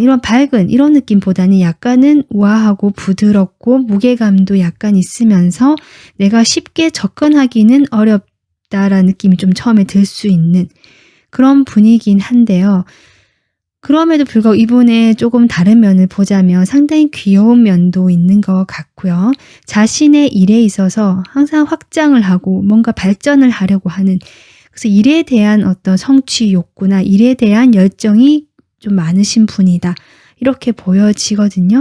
이런 밝은 이런 느낌보다는 약간은 우아하고 부드럽고 무게감도 약간 있으면서 내가 쉽게 접근하기는 어렵다라는 느낌이 좀 처음에 들 수 있는 그런 분이긴 한데요. 그럼에도 불구하고 이분의 조금 다른 면을 보자면 상당히 귀여운 면도 있는 것 같고요. 자신의 일에 있어서 항상 확장을 하고 뭔가 발전을 하려고 하는, 그래서 일에 대한 어떤 성취 욕구나 일에 대한 열정이 좀 많으신 분이다. 이렇게 보여지거든요.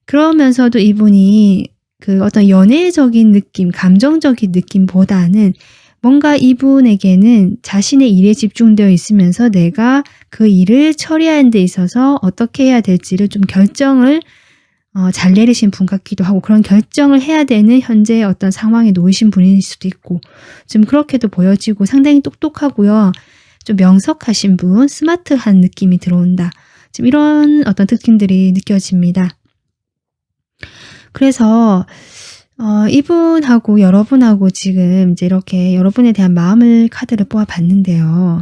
그러면서도 이분이 그 어떤 연애적인 느낌, 감정적인 느낌보다는 뭔가 이분에게는 자신의 일에 집중되어 있으면서 내가 그 일을 처리하는 데 있어서 어떻게 해야 될지를 좀 결정을 잘 내리신 분 같기도 하고 그런 결정을 해야 되는 현재의 어떤 상황에 놓이신 분일 수도 있고 좀 그렇게도 보여지고 상당히 똑똑하고요. 좀 명석하신 분, 스마트한 느낌이 들어온다. 지금 이런 어떤 특징들이 느껴집니다. 그래서 이분하고 여러분하고 지금 이제 이렇게 여러분에 대한 마음을 카드를 뽑아봤는데요.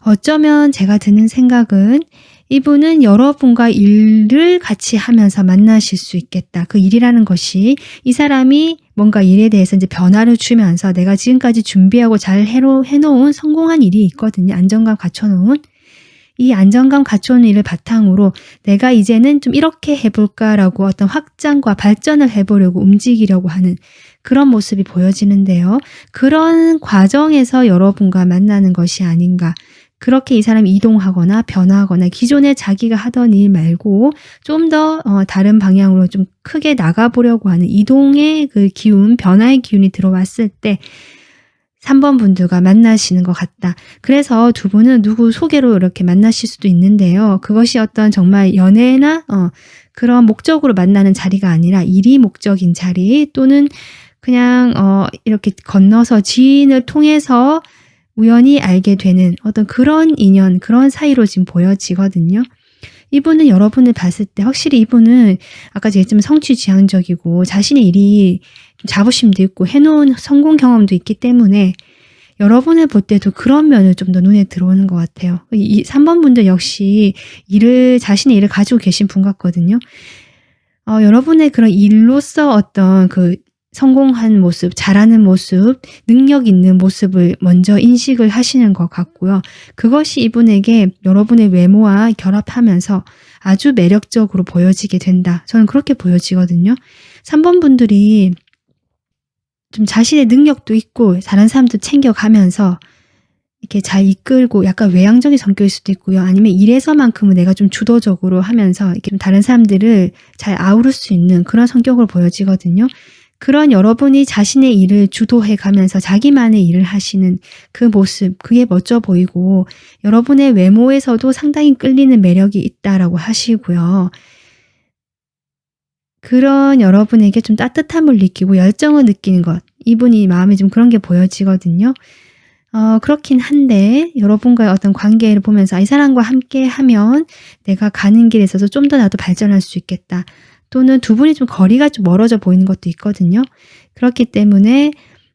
어쩌면 제가 드는 생각은 이분은 여러분과 일을 같이 하면서 만나실 수 있겠다. 그 일이라는 것이 이 사람이 뭔가 일에 대해서 이제 변화를 주면서 내가 지금까지 준비하고 잘 해놓은 성공한 일이 있거든요. 안정감 갖춰놓은. 이 안정감 갖춰놓은 일을 바탕으로 내가 이제는 좀 이렇게 해볼까라고 어떤 확장과 발전을 해보려고 움직이려고 하는 그런 모습이 보여지는데요. 그런 과정에서 여러분과 만나는 것이 아닌가. 그렇게 이 사람이 이동하거나 변화하거나 기존에 자기가 하던 일 말고 좀 더 다른 방향으로 좀 크게 나가보려고 하는 이동의 그 기운, 변화의 기운이 들어왔을 때 3번 분들과 만나시는 것 같다. 그래서 두 분은 누구 소개로 이렇게 만나실 수도 있는데요. 그것이 어떤 정말 연애나 그런 목적으로 만나는 자리가 아니라 일이 목적인 자리 또는 그냥 이렇게 건너서 지인을 통해서 우연히 알게 되는 어떤 그런 인연, 그런 사이로 지금 보여지거든요. 이분은 여러분을 봤을 때 확실히 이분은 아까 제가 했지만 성취지향적이고 자신의 일이 자부심도 있고 해놓은 성공 경험도 있기 때문에 여러분을 볼 때도 그런 면을 좀 더 눈에 들어오는 것 같아요. 이 3번 분들 역시 자신의 일을 가지고 계신 분 같거든요. 여러분의 그런 일로서 어떤 그 성공한 모습, 잘하는 모습, 능력 있는 모습을 먼저 인식을 하시는 것 같고요. 그것이 이분에게 여러분의 외모와 결합하면서 아주 매력적으로 보여지게 된다. 저는 그렇게 보여지거든요. 3번 분들이 좀 자신의 능력도 있고 다른 사람도 챙겨가면서 이렇게 잘 이끌고 약간 외향적인 성격일 수도 있고요. 아니면 일에서만큼은 내가 좀 주도적으로 하면서 이렇게 좀 다른 사람들을 잘 아우를 수 있는 그런 성격으로 보여지거든요. 그런 여러분이 자신의 일을 주도해 가면서 자기만의 일을 하시는 그 모습, 그게 멋져 보이고 여러분의 외모에서도 상당히 끌리는 매력이 있다라고 하시고요. 그런 여러분에게 좀 따뜻함을 느끼고 열정을 느끼는 것. 이분이 마음에 좀 그런 게 보여지거든요. 그렇긴 한데 여러분과의 어떤 관계를 보면서 이 사람과 함께 하면 내가 가는 길에 있어서 좀 더 나도 발전할 수 있겠다. 또는 두 분이 좀 거리가 좀 멀어져 보이는 것도 있거든요. 그렇기 때문에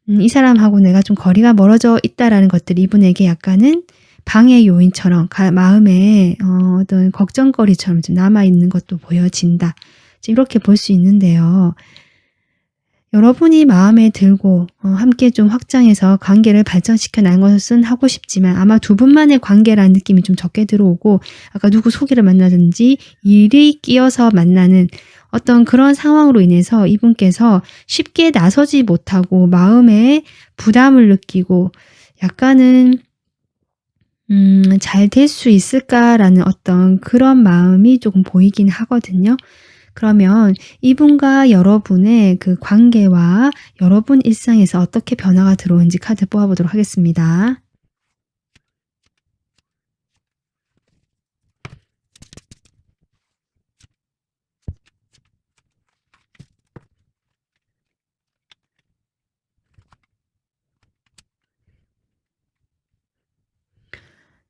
이 사람하고 내가 좀 거리가 멀어져 있다라는 것들이 이분에게 약간은 방해 요인처럼 마음에 어떤 걱정거리처럼 좀 남아있는 것도 보여진다. 이렇게 볼 수 있는데요. 여러분이 마음에 들고 함께 좀 확장해서 관계를 발전시켜 나가는 것은 하고 싶지만 아마 두 분만의 관계라는 느낌이 좀 적게 들어오고 아까 누구 소개를 만나든지 일이 끼어서 만나는 어떤 그런 상황으로 인해서 이분께서 쉽게 나서지 못하고 마음에 부담을 느끼고 약간은 잘 될 수 있을까라는 어떤 그런 마음이 조금 보이긴 하거든요. 그러면 이분과 여러분의 그 관계와 여러분 일상에서 어떻게 변화가 들어오는지 카드 뽑아보도록 하겠습니다.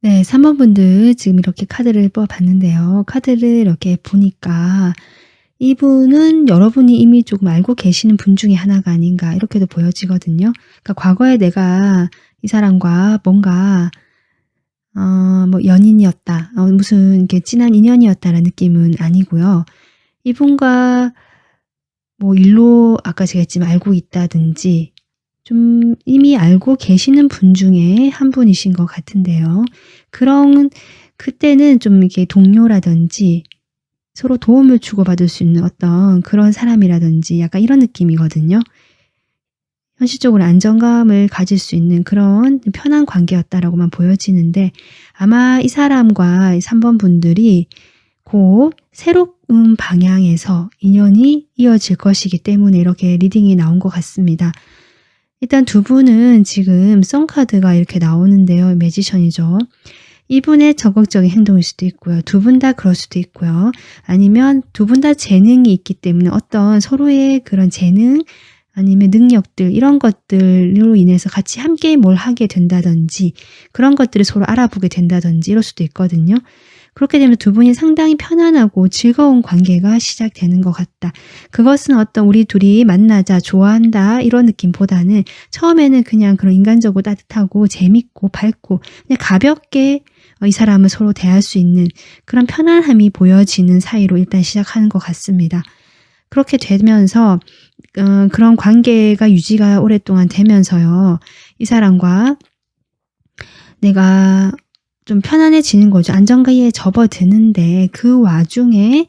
네, 3번 분들 지금 이렇게 카드를 뽑아봤는데요. 카드를 이렇게 보니까 이분은 여러분이 이미 조금 알고 계시는 분 중에 하나가 아닌가 이렇게도 보여지거든요. 그러니까 과거에 내가 이 사람과 뭔가 뭐 연인이었다, 무슨 이렇게 진한 인연이었다라는 느낌은 아니고요. 이분과 뭐 일로 아까 제가 했지만 알고 있다든지 좀 이미 알고 계시는 분 중에 한 분이신 것 같은데요. 그런 그때는 좀 이렇게 동료라든지 서로 도움을 주고받을 수 있는 어떤 그런 사람이라든지 약간 이런 느낌이거든요. 현실적으로 안정감을 가질 수 있는 그런 편한 관계였다라고만 보여지는데 아마 이 사람과 3번 분들이 곧 새로운 방향에서 인연이 이어질 것이기 때문에 이렇게 리딩이 나온 것 같습니다. 일단 두 분은 지금 썬카드가 이렇게 나오는데요. 매지션이죠. 이분의 적극적인 행동일 수도 있고요. 두 분 다 그럴 수도 있고요. 아니면 두 분 다 재능이 있기 때문에 어떤 서로의 그런 재능 아니면 능력들 이런 것들로 인해서 같이 함께 뭘 하게 된다든지 그런 것들을 서로 알아보게 된다든지 이럴 수도 있거든요. 그렇게 되면 두 분이 상당히 편안하고 즐거운 관계가 시작되는 것 같다. 그것은 어떤 우리 둘이 만나자, 좋아한다 이런 느낌보다는 처음에는 그냥 그런 인간적으로 따뜻하고 재밌고 밝고 그냥 가볍게 이 사람을 서로 대할 수 있는 그런 편안함이 보여지는 사이로 일단 시작하는 것 같습니다. 그렇게 되면서 그런 관계가 유지가 오랫동안 되면서요. 이 사람과 내가 좀 편안해지는 거죠. 안정감에 접어드는데 그 와중에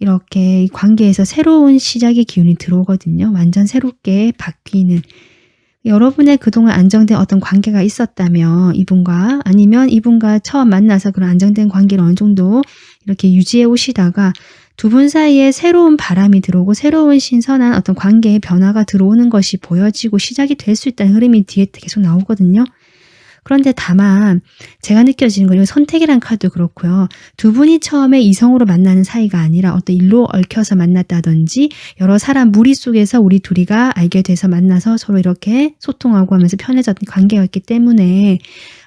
이렇게 관계에서 새로운 시작의 기운이 들어오거든요. 완전 새롭게 바뀌는. 여러분의 그동안 안정된 어떤 관계가 있었다면 이분과 아니면 이분과 처음 만나서 그런 안정된 관계를 어느 정도 이렇게 유지해 오시다가 두 분 사이에 새로운 바람이 들어오고 새로운 신선한 어떤 관계의 변화가 들어오는 것이 보여지고 시작이 될 수 있다는 흐름이 뒤에 계속 나오거든요. 그런데 다만 제가 느껴지는 건 선택이란 카드도 그렇고요. 두 분이 처음에 이성으로 만나는 사이가 아니라 어떤 일로 얽혀서 만났다든지 여러 사람 무리 속에서 우리 둘이가 알게 돼서 만나서 서로 이렇게 소통하고 하면서 편해졌던 관계였기 때문에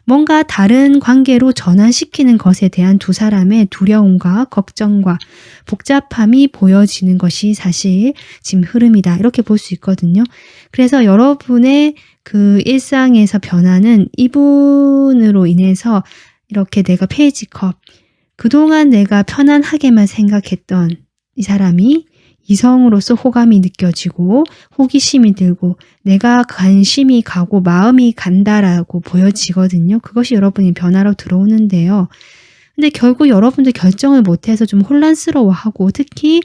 뭔가 다른 관계로 전환시키는 것에 대한 두 사람의 두려움과 걱정과 복잡함이 보여지는 것이 사실 지금 흐름이다. 이렇게 볼 수 있거든요. 그래서 여러분의 그 일상에서 변화는 이분으로 인해서 이렇게 내가 페이지컵, 그동안 내가 편안하게만 생각했던 이 사람이 이성으로서 호감이 느껴지고 호기심이 들고 내가 관심이 가고 마음이 간다라고 보여지거든요. 그것이 여러분의 변화로 들어오는데요. 근데 결국 여러분들 결정을 못해서 좀 혼란스러워하고 특히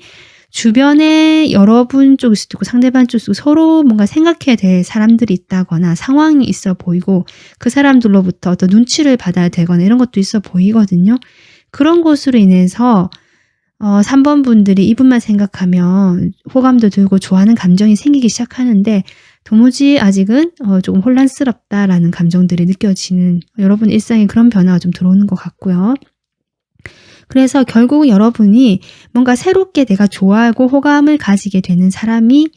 주변에 여러분 쪽일 수도 있고 상대방 쪽일 수도 있고 서로 뭔가 생각해야 될 사람들이 있다거나 상황이 있어 보이고 그 사람들로부터 어떤 눈치를 받아야 되거나 이런 것도 있어 보이거든요. 그런 것으로 인해서 3번 분들이 이분만 생각하면 호감도 들고 좋아하는 감정이 생기기 시작하는데 도무지 아직은 조금 혼란스럽다라는 감정들이 느껴지는 여러분 일상에 그런 변화가 좀 들어오는 것 같고요. 그래서 결국은 여러분이 뭔가 새롭게 내가 좋아하고 호감을 가지게 되는 사람이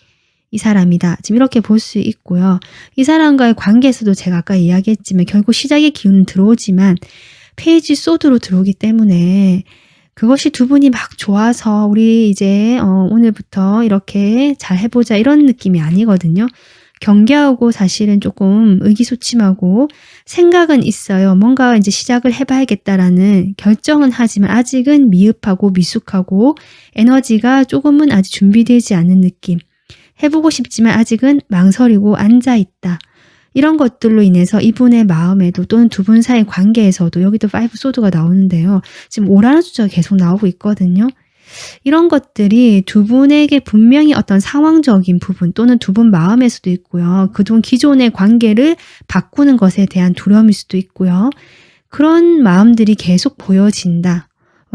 이 사람이다. 지금 이렇게 볼 수 있고요. 이 사람과의 관계에서도 제가 아까 이야기했지만 결국 시작의 기운은 들어오지만 페이지 소드로 들어오기 때문에 그것이 두 분이 막 좋아서 우리 이제 오늘부터 이렇게 잘 해보자 이런 느낌이 아니거든요. 경계하고 사실은 조금 의기소침하고 생각은 있어요. 뭔가 이제 시작을 해봐야겠다라는 결정은 하지만 아직은 미흡하고 미숙하고 에너지가 조금은 아직 준비되지 않은 느낌. 해보고 싶지만 아직은 망설이고 앉아있다. 이런 것들로 인해서 이분의 마음에도 또는 두 분 사이 관계에서도 여기도 5 소드가 나오는데요. 지금 오라는 숫자가 계속 나오고 있거든요. 이런 것들이 두 분에게 분명히 어떤 상황적인 부분 또는 두 분 마음일 수도 있고요. 그동안 기존의 관계를 바꾸는 것에 대한 두려움일 수도 있고요. 그런 마음들이 계속 보여진다.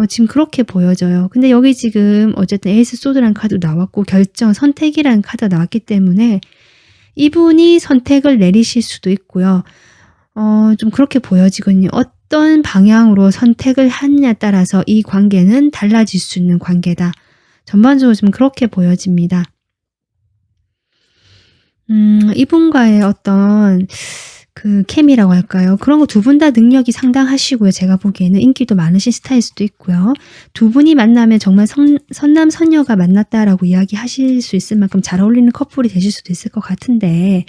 지금 그렇게 보여져요. 근데 여기 지금 어쨌든 에이스 소드라는 카드도 나왔고 결정, 선택이라는 카드가 나왔기 때문에 이분이 선택을 내리실 수도 있고요. 좀 그렇게 보여지거든요. 어떤 방향으로 선택을 하느냐에 따라서 이 관계는 달라질 수 있는 관계다. 전반적으로 좀 그렇게 보여집니다. 이분과의 어떤 그 케미라고 할까요? 그런 거 두 분 다 능력이 상당하시고요. 제가 보기에는 인기도 많으신 스타일 수도 있고요. 두 분이 만나면 정말 선남 선녀가 만났다라고 이야기하실 수 있을 만큼 잘 어울리는 커플이 되실 수도 있을 것 같은데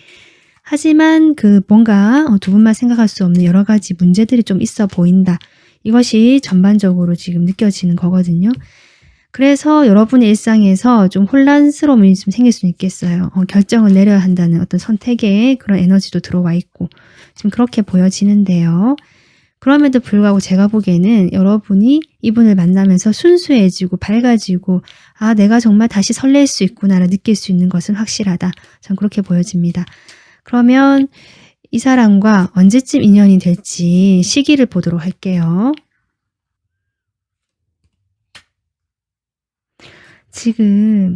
하지만 그 뭔가 두 분만 생각할 수 없는 여러 가지 문제들이 좀 있어 보인다. 이것이 전반적으로 지금 느껴지는 거거든요. 그래서 여러분의 일상에서 좀 혼란스러움이 좀 생길 수 있겠어요. 결정을 내려야 한다는 어떤 선택의 그런 에너지도 들어와 있고 지금 그렇게 보여지는데요. 그럼에도 불구하고 제가 보기에는 여러분이 이분을 만나면서 순수해지고 밝아지고 아 내가 정말 다시 설렐 수 있구나를 느낄 수 있는 것은 확실하다. 전 그렇게 보여집니다. 그러면 이 사람과 언제쯤 인연이 될지 시기를 보도록 할게요. 지금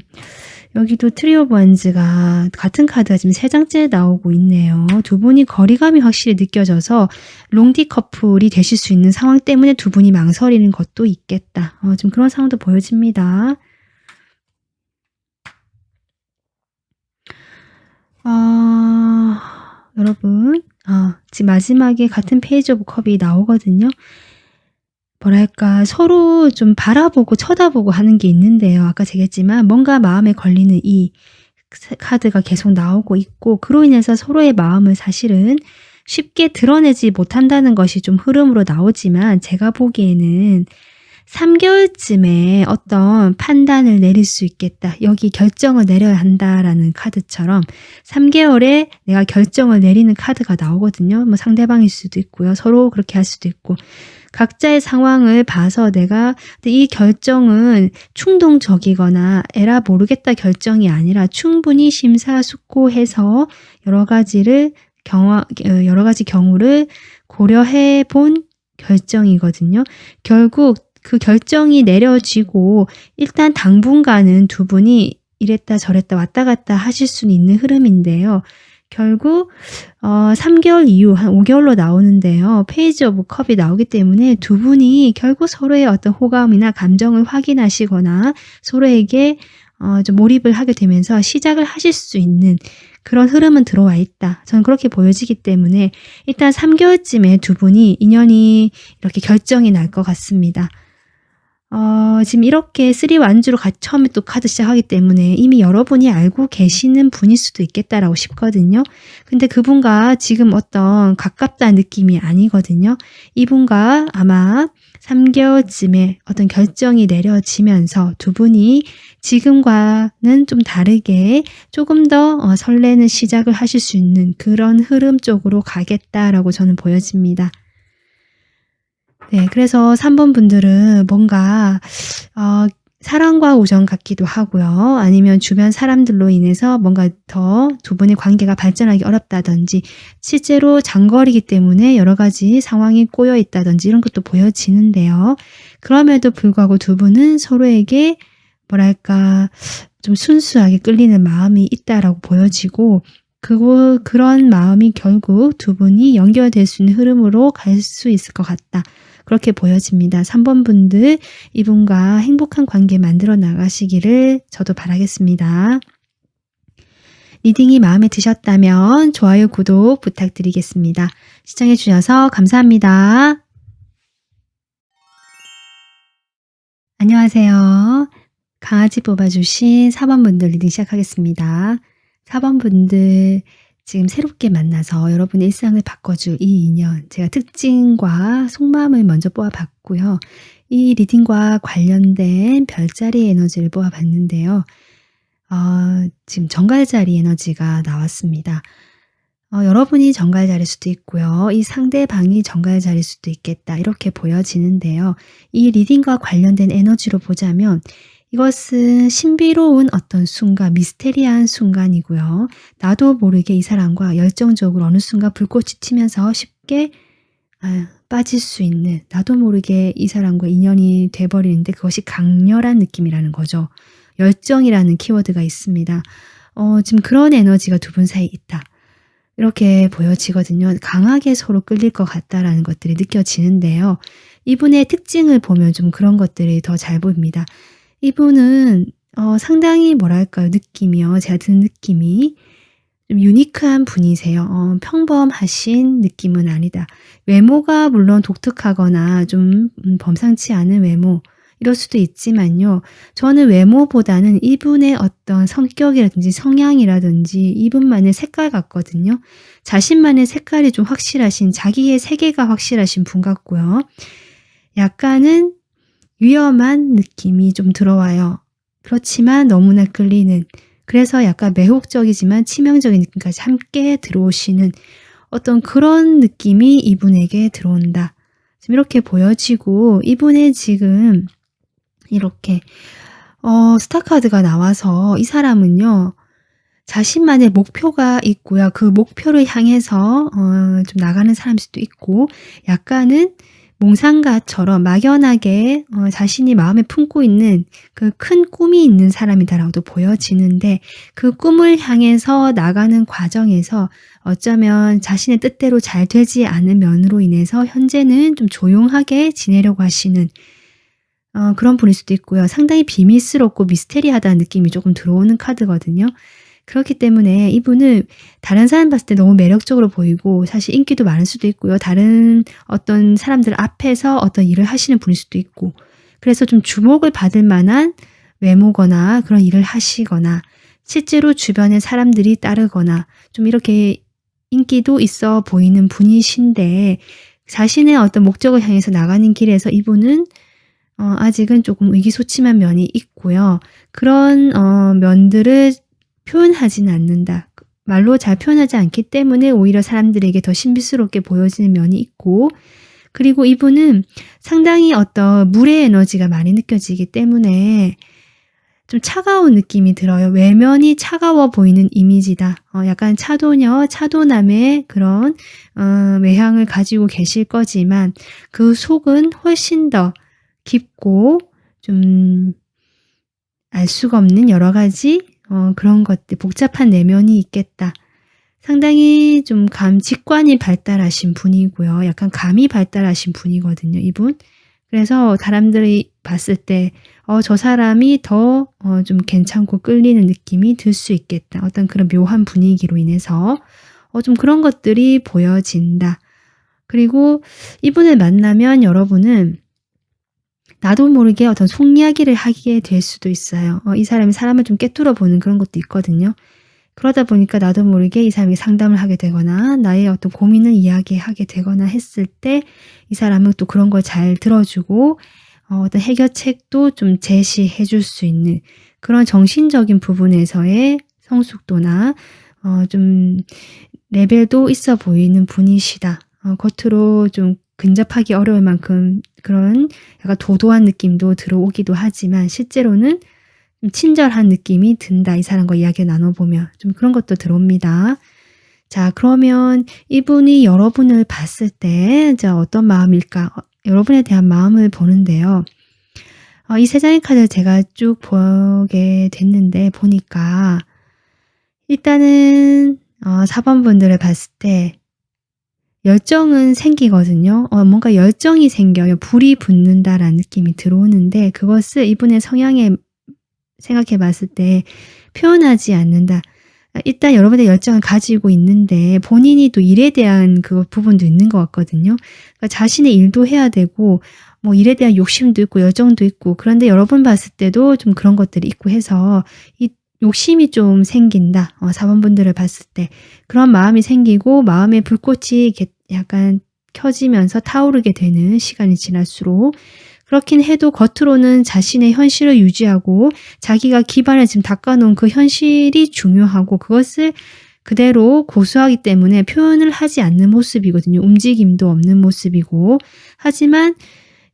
여기도 트리 오브 원즈가 같은 카드가 지금 3장째 나오고 있네요. 두 분이 거리감이 확실히 느껴져서 롱디 커플이 되실 수 있는 상황 때문에 두 분이 망설이는 것도 있겠다. 지금 그런 상황도 보여집니다. 여러분 지금 마지막에 같은 페이지 오브 컵이 나오거든요. 뭐랄까 서로 좀 바라보고 쳐다보고 하는 게 있는데요. 아까 제기했지만 뭔가 마음에 걸리는 이 카드가 계속 나오고 있고 그로 인해서 서로의 마음을 사실은 쉽게 드러내지 못한다는 것이 좀 흐름으로 나오지만 제가 보기에는 3개월쯤에 어떤 판단을 내릴 수 있겠다. 여기 결정을 내려야 한다라는 카드처럼 3개월에 내가 결정을 내리는 카드가 나오거든요. 뭐 상대방일 수도 있고요. 서로 그렇게 할 수도 있고 각자의 상황을 봐서 내가 이 결정은 충동적이거나 에라 모르겠다 결정이 아니라 충분히 심사숙고해서 여러 가지 경우를 고려해 본 결정이거든요. 결국 그 결정이 내려지고 일단 당분간은 두 분이 이랬다 저랬다 왔다 갔다 하실 수는 있는 흐름인데요. 결국 3개월 이후 한 5개월로 나오는데요. 페이지 오브 컵이 나오기 때문에 두 분이 결국 서로의 어떤 호감이나 감정을 확인하시거나 서로에게 좀 몰입을 하게 되면서 시작을 하실 수 있는 그런 흐름은 들어와 있다. 저는 그렇게 보여지기 때문에 일단 3개월쯤에 두 분이 인연이 이렇게 결정이 날 것 같습니다. 지금 이렇게 3 완주로 처음에 또 카드 시작하기 때문에 이미 여러분이 알고 계시는 분일 수도 있겠다라고 싶거든요. 근데 그분과 지금 어떤 가깝다는 느낌이 아니거든요. 이분과 아마 3개월쯤에 어떤 결정이 내려지면서 두 분이 지금과는 좀 다르게 조금 더 설레는 시작을 하실 수 있는 그런 흐름 쪽으로 가겠다라고 저는 보여집니다. 네, 그래서 3번 분들은 뭔가 사랑과 우정 같기도 하고요. 아니면 주변 사람들로 인해서 뭔가 더 두 분의 관계가 발전하기 어렵다든지 실제로 장거리이기 때문에 여러 가지 상황이 꼬여 있다든지 이런 것도 보여지는데요. 그럼에도 불구하고 두 분은 서로에게 뭐랄까 좀 순수하게 끌리는 마음이 있다라고 보여지고 그런 마음이 결국 두 분이 연결될 수 있는 흐름으로 갈 수 있을 것 같다. 그렇게 보여집니다. 3번 분들 이분과 행복한 관계 만들어 나가시기를 저도 바라겠습니다. 리딩이 마음에 드셨다면 좋아요, 구독 부탁드리겠습니다. 시청해 주셔서 감사합니다. 안녕하세요. 강아지 뽑아주신 4번 분들 리딩 시작하겠습니다. 4번 분들 지금 새롭게 만나서 여러분의 일상을 바꿔줄 이 인연, 제가 특징과 속마음을 먼저 뽑아봤고요. 이 리딩과 관련된 별자리 에너지를 뽑아봤는데요. 지금 정갈자리 에너지가 나왔습니다. 여러분이 정갈자리일 수도 있고요. 이 상대방이 정갈자리일 수도 있겠다. 이렇게 보여지는데요. 이 리딩과 관련된 에너지로 보자면 이것은 신비로운 어떤 순간, 미스테리한 순간이고요. 나도 모르게 이 사람과 열정적으로 어느 순간 불꽃이 튀면서 쉽게 빠질 수 있는, 나도 모르게 이 사람과 인연이 돼버리는데 그것이 강렬한 느낌이라는 거죠. 열정이라는 키워드가 있습니다. 지금 그런 에너지가 두 분 사이에 있다. 이렇게 보여지거든요. 강하게 서로 끌릴 것 같다라는 것들이 느껴지는데요. 이분의 특징을 보면 좀 그런 것들이 더 잘 보입니다. 이분은 상당히 뭐랄까요, 느낌이요. 제가 드는 느낌이 좀 유니크한 분이세요. 평범하신 느낌은 아니다. 외모가 물론 독특하거나 좀 범상치 않은 외모, 이럴 수도 있지만요. 저는 외모보다는 이분의 어떤 성격이라든지 성향이라든지 이분만의 색깔 같거든요. 자신만의 색깔이 좀 확실하신, 자기의 세계가 확실하신 분 같고요. 약간은 위험한 느낌이 좀 들어와요. 그렇지만 너무나 끌리는, 그래서 약간 매혹적이지만 치명적인 느낌까지 함께 들어오시는 어떤 그런 느낌이 이분에게 들어온다. 지금 이렇게 보여지고, 이분의 지금 이렇게 스타카드가 나와서 이 사람은요, 자신만의 목표가 있고요. 그 목표를 향해서 좀 나가는 사람일 수도 있고, 약간은 몽상가처럼 막연하게 자신이 마음에 품고 있는 그 큰 꿈이 있는 사람이다라고도 보여지는데, 그 꿈을 향해서 나가는 과정에서 어쩌면 자신의 뜻대로 잘 되지 않은 면으로 인해서 현재는 좀 조용하게 지내려고 하시는 그런 분일 수도 있고요. 상당히 비밀스럽고 미스테리하다는 느낌이 조금 들어오는 카드거든요. 그렇기 때문에 이분은 다른 사람 봤을 때 너무 매력적으로 보이고 사실 인기도 많을 수도 있고요. 다른 어떤 사람들 앞에서 어떤 일을 하시는 분일 수도 있고, 그래서 좀 주목을 받을 만한 외모거나 그런 일을 하시거나 실제로 주변의 사람들이 따르거나 좀 이렇게 인기도 있어 보이는 분이신데, 자신의 어떤 목적을 향해서 나가는 길에서 이분은 아직은 조금 의기소침한 면이 있고요. 그런 면들을 표현하지는 않는다. 말로 잘 표현하지 않기 때문에 오히려 사람들에게 더 신비스럽게 보여지는 면이 있고, 그리고 이분은 상당히 어떤 물의 에너지가 많이 느껴지기 때문에 좀 차가운 느낌이 들어요. 외면이 차가워 보이는 이미지다. 약간 차도녀, 차도남의 그런 외향을 가지고 계실 거지만 그 속은 훨씬 더 깊고 좀 알 수가 없는 여러 가지 그런 것들, 복잡한 내면이 있겠다. 상당히 좀 직관이 발달하신 분이고요. 약간 감이 발달하신 분이거든요, 이분. 그래서 사람들이 봤을 때 저 사람이 더 좀 괜찮고 끌리는 느낌이 들 수 있겠다. 어떤 그런 묘한 분위기로 인해서 좀 그런 것들이 보여진다. 그리고 이분을 만나면 여러분은 나도 모르게 어떤 속 이야기를 하게 될 수도 있어요. 이 사람이 사람을 좀 꿰뚫어 보는 그런 것도 있거든요. 그러다 보니까 나도 모르게 이 사람이 상담을 하게 되거나 나의 어떤 고민을 이야기하게 되거나 했을 때 이 사람은 또 그런 걸 잘 들어주고 어떤 해결책도 좀 제시해 줄 수 있는 그런 정신적인 부분에서의 성숙도나 좀 레벨도 있어 보이는 분이시다. 겉으로 좀 근접하기 어려울 만큼 그런 약간 도도한 느낌도 들어오기도 하지만 실제로는 좀 친절한 느낌이 든다. 이 사람과 이야기 나눠보면 좀 그런 것도 들어옵니다. 자, 그러면 이분이 여러분을 봤을 때 어떤 마음일까? 여러분에 대한 마음을 보는데요. 이 세 장의 카드를 제가 쭉 보게 됐는데 보니까 일단은 4번 분들을 봤을 때 열정은 생기거든요. 뭔가 열정이 생겨요. 불이 붙는다라는 느낌이 들어오는데 그것을 이분의 성향에 생각해 봤을 때 표현하지 않는다. 일단 여러분의 열정을 가지고 있는데 본인이 또 일에 대한 그 부분도 있는 것 같거든요. 그러니까 자신의 일도 해야 되고 뭐 일에 대한 욕심도 있고 열정도 있고 그런데 여러분 봤을 때도 좀 그런 것들이 있고 해서 이 욕심이 좀 생긴다. 4번 분들을 봤을 때 그런 마음이 생기고 마음에 불꽃이 이렇게 약간 켜지면서 타오르게 되는 시간이 지날수록 그렇긴 해도 겉으로는 자신의 현실을 유지하고 자기가 기반을 지금 닦아놓은 그 현실이 중요하고 그것을 그대로 고수하기 때문에 표현을 하지 않는 모습이거든요. 움직임도 없는 모습이고 하지만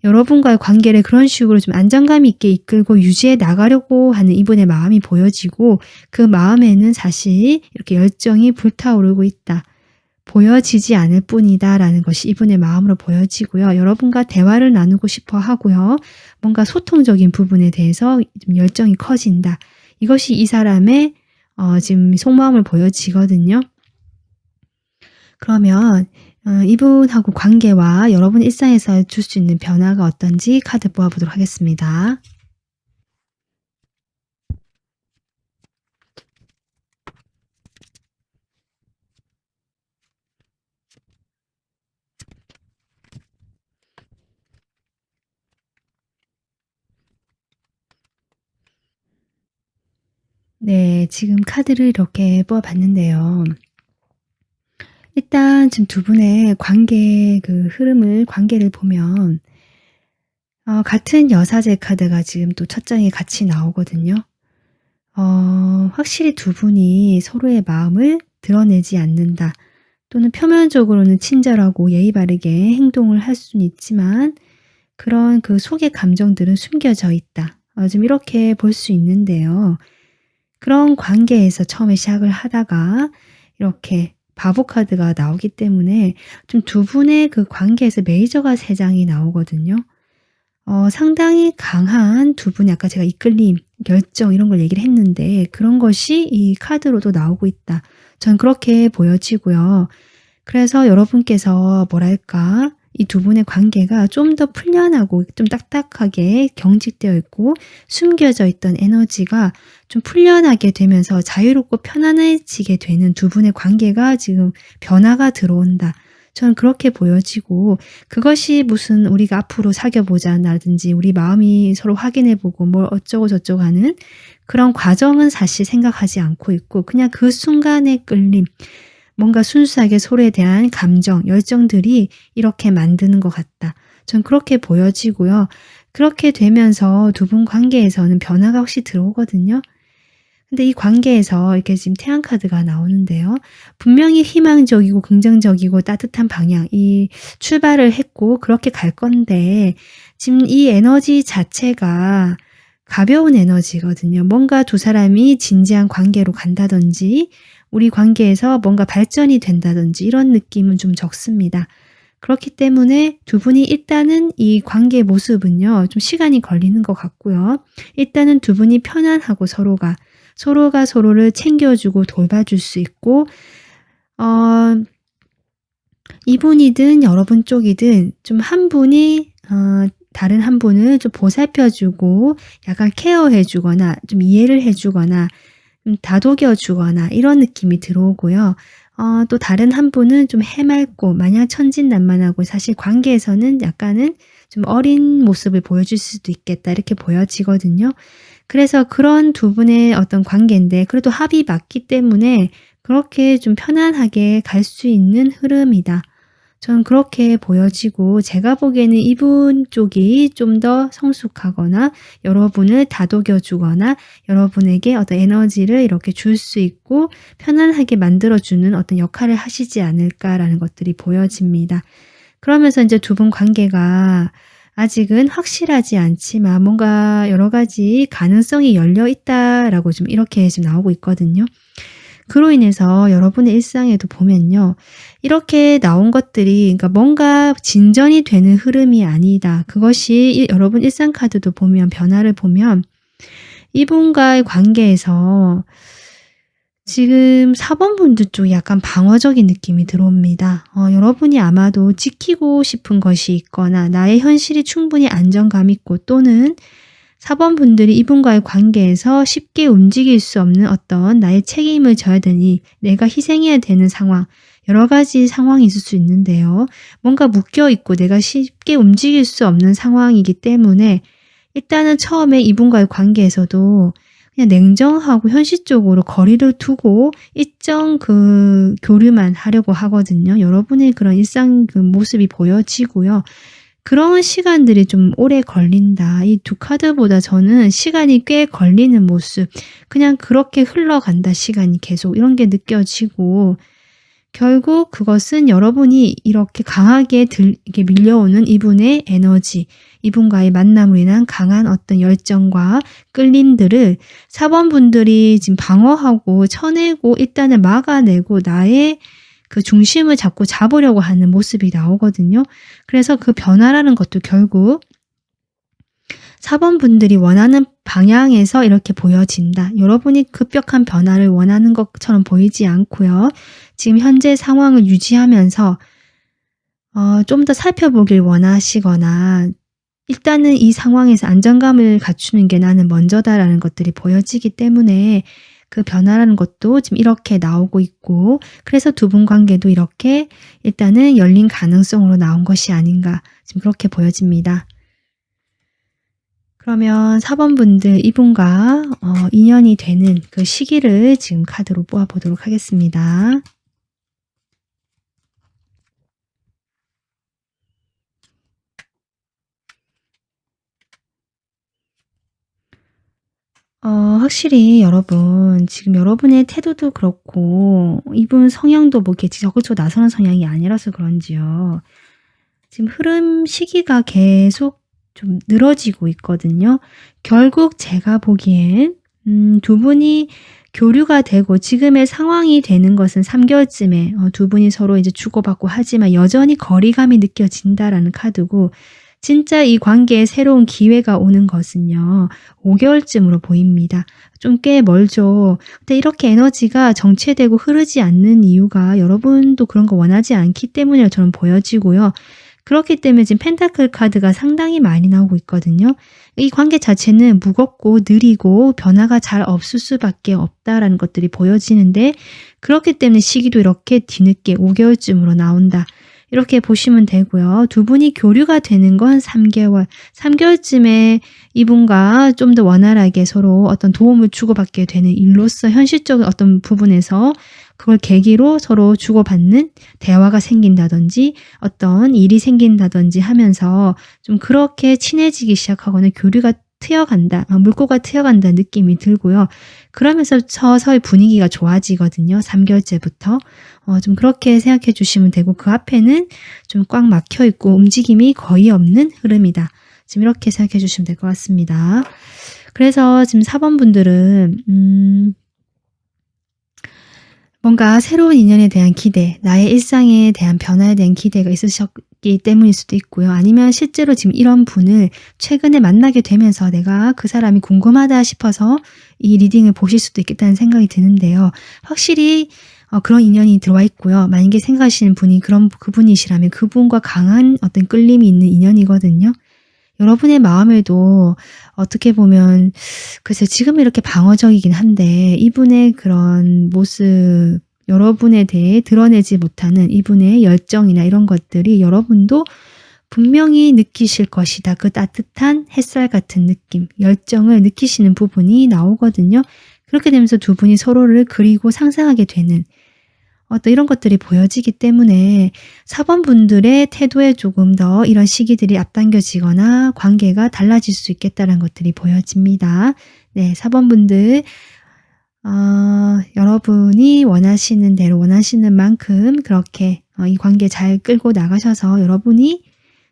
여러분과의 관계를 그런 식으로 좀 안정감 있게 이끌고 유지해 나가려고 하는 이분의 마음이 보여지고 그 마음에는 사실 이렇게 열정이 불타오르고 있다. 보여지지 않을 뿐이다 라는 것이 이분의 마음으로 보여지고요. 여러분과 대화를 나누고 싶어 하고요. 뭔가 소통적인 부분에 대해서 좀 열정이 커진다. 이것이 이 사람의 지금 속마음을 보여지거든요. 그러면 이분하고 관계와 여러분 일상에서 줄 수 있는 변화가 어떤지 카드 뽑아보도록 하겠습니다. 네, 지금 카드를 이렇게 뽑아봤는데요. 일단 지금 두 분의 관계 관계를 보면 같은 여사제 카드가 지금 또 첫 장에 같이 나오거든요. 확실히 두 분이 서로의 마음을 드러내지 않는다. 또는 표면적으로는 친절하고 예의 바르게 행동을 할 수는 있지만 그런 그 속의 감정들은 숨겨져 있다. 좀 이렇게 볼 수 있는데요. 그런 관계에서 처음에 시작을 하다가 이렇게 바보 카드가 나오기 때문에 좀 두 분의 그 관계에서 메이저가 3장이 나오거든요. 상당히 강한 두 분이 아까 제가 이끌림, 열정 이런 걸 얘기를 했는데 그런 것이 이 카드로도 나오고 있다. 전 그렇게 보여지고요. 그래서 여러분께서 뭐랄까 이 두 분의 관계가 좀 더 풀려나고 좀 딱딱하게 경직되어 있고 숨겨져 있던 에너지가 좀 풀려나게 되면서 자유롭고 편안해지게 되는 두 분의 관계가 지금 변화가 들어온다. 저는 그렇게 보여지고 그것이 무슨 우리가 앞으로 사귀어 보자라든지 우리 마음이 서로 확인해 보고 뭘 어쩌고 저쩌고 하는 그런 과정은 사실 생각하지 않고 있고 그냥 그 순간의 끌림 뭔가 순수하게 서로에 대한 감정, 열정들이 이렇게 만드는 것 같다. 전 그렇게 보여지고요. 그렇게 되면서 두 분 관계에서는 변화가 혹시 들어오거든요. 근데 이 관계에서 이렇게 지금 태양 카드가 나오는데요. 분명히 희망적이고 긍정적이고 따뜻한 방향, 이 출발을 했고 그렇게 갈 건데 지금 이 에너지 자체가 가벼운 에너지거든요. 뭔가 두 사람이 진지한 관계로 간다든지 우리 관계에서 뭔가 발전이 된다든지 이런 느낌은 좀 적습니다. 그렇기 때문에 두 분이 일단은 이 관계의 모습은요. 좀 시간이 걸리는 것 같고요. 일단은 두 분이 편안하고 서로가 서로를 챙겨주고 돌봐줄 수 있고 이분이든 여러분 쪽이든 좀 한 분이 다른 한 분을 좀 보살펴주고 약간 케어해주거나 좀 이해를 해주거나 좀 다독여주거나 이런 느낌이 들어오고요. 또 다른 한 분은 좀 해맑고 마냥 천진난만하고 사실 관계에서는 약간은 좀 어린 모습을 보여줄 수도 있겠다 이렇게 보여지거든요. 그래서 그런 두 분의 어떤 관계인데 그래도 합이 맞기 때문에 그렇게 좀 편안하게 갈 수 있는 흐름이다. 저는 그렇게 보여지고 제가 보기에는 이분 쪽이 좀 더 성숙하거나 여러분을 다독여 주거나 여러분에게 어떤 에너지를 이렇게 줄 수 있고 편안하게 만들어 주는 어떤 역할을 하시지 않을까라는 것들이 보여집니다. 그러면서 이제 두 분 관계가 아직은 확실하지 않지만 뭔가 여러 가지 가능성이 열려 있다라고 좀 이렇게 지금 나오고 있거든요. 그로 인해서 여러분의 일상에도 보면요. 이렇게 나온 것들이 그러니까 뭔가 진전이 되는 흐름이 아니다. 그것이 여러분 일상 카드도 보면 변화를 보면 이분과의 관계에서 지금 4번 분들 쪽이 약간 방어적인 느낌이 들어옵니다. 여러분이 아마도 지키고 싶은 것이 있거나 나의 현실이 충분히 안정감 있고 또는 4번 분들이 이분과의 관계에서 쉽게 움직일 수 없는 어떤 나의 책임을 져야 되니 내가 희생해야 되는 상황, 여러 가지 상황이 있을 수 있는데요. 뭔가 묶여있고 내가 쉽게 움직일 수 없는 상황이기 때문에 일단은 처음에 이분과의 관계에서도 그냥 냉정하고 현실적으로 거리를 두고 일정 그 교류만 하려고 하거든요. 여러분의 그런 일상 그 모습이 보여지고요. 그런 시간들이 좀 오래 걸린다. 이 두 카드보다 저는 시간이 꽤 걸리는 모습, 그냥 그렇게 흘러간다 시간이 계속 이런 게 느껴지고 결국 그것은 여러분이 이렇게 강하게 이렇게 밀려오는 이분의 에너지, 이분과의 만남으로 인한 강한 어떤 열정과 끌림들을 4번 분들이 지금 방어하고 쳐내고 일단은 막아내고 나의 그 중심을 자꾸 잡으려고 하는 모습이 나오거든요. 그래서 그 변화라는 것도 결국 4번 분들이 원하는 방향에서 이렇게 보여진다. 여러분이 급격한 변화를 원하는 것처럼 보이지 않고요. 지금 현재 상황을 유지하면서 좀 더 살펴보길 원하시거나 일단은 이 상황에서 안정감을 갖추는 게 나는 먼저다라는 것들이 보여지기 때문에 그 변화라는 것도 지금 이렇게 나오고 있고 그래서 두 분 관계도 이렇게 일단은 열린 가능성으로 나온 것이 아닌가 지금 그렇게 보여집니다. 그러면 4번 분들 이분과 인연이 되는 그 시기를 지금 카드로 뽑아보도록 하겠습니다. 확실히 여러분 지금 여러분의 태도도 그렇고 이분 성향도 뭐 이렇게 적극적으로 나서는 성향이 아니라서 그런지요. 지금 흐름 시기가 계속 좀 늘어지고 있거든요. 결국 제가 보기엔 두 분이 교류가 되고 지금의 상황이 되는 것은 3개월쯤에 두 분이 서로 이제 주고받고 하지만 여전히 거리감이 느껴진다라는 카드고 진짜 이 관계에 새로운 기회가 오는 것은요. 5개월쯤으로 보입니다. 좀 꽤 멀죠. 근데 이렇게 에너지가 정체되고 흐르지 않는 이유가 여러분도 그런 거 원하지 않기 때문이라 저는 보여지고요. 그렇기 때문에 지금 펜타클 카드가 상당히 많이 나오고 있거든요. 이 관계 자체는 무겁고 느리고 변화가 잘 없을 수밖에 없다라는 것들이 보여지는데 그렇기 때문에 시기도 이렇게 뒤늦게 5개월쯤으로 나온다. 이렇게 보시면 되고요. 두 분이 교류가 되는 건 3개월. 3개월쯤에 이분과 좀 더 원활하게 서로 어떤 도움을 주고받게 되는 일로서 현실적인 어떤 부분에서 그걸 계기로 서로 주고받는 대화가 생긴다든지 어떤 일이 생긴다든지 하면서 좀 그렇게 친해지기 시작하거나 교류가 트여간다, 물꼬가 트여간다는 느낌이 들고요. 그러면서 서서히 분위기가 좋아지거든요. 3개월째부터. 좀 그렇게 생각해 주시면 되고 그 앞에는 좀 꽉 막혀 있고 움직임이 거의 없는 흐름이다. 지금 이렇게 생각해 주시면 될 것 같습니다. 그래서 지금 4번 분들은 뭔가 새로운 인연에 대한 기대, 나의 일상에 대한 변화에 대한 기대가 있으셨기 때문일 수도 있고요. 아니면 실제로 지금 이런 분을 최근에 만나게 되면서 내가 그 사람이 궁금하다 싶어서 이 리딩을 보실 수도 있겠다는 생각이 드는데요. 확실히 그런 인연이 들어와 있고요. 만약에 생각하시는 분이 그분이시라면 그분과 강한 어떤 끌림이 있는 인연이거든요. 여러분의 마음에도 어떻게 보면 글쎄 지금 이렇게 방어적이긴 한데 이분의 그런 모습, 여러분에 대해 드러내지 못하는 이분의 열정이나 이런 것들이 여러분도 분명히 느끼실 것이다. 그 따뜻한 햇살 같은 느낌, 열정을 느끼시는 부분이 나오거든요. 그렇게 되면서 두 분이 서로를 그리고 상상하게 되는 어떤 이런 것들이 보여지기 때문에 4번 분들의 태도에 조금 더 이런 시기들이 앞당겨지거나 관계가 달라질 수 있겠다는 것들이 보여집니다. 네, 4번 분들 여러분이 원하시는 대로 원하시는 만큼 그렇게 이 관계 잘 끌고 나가셔서 여러분이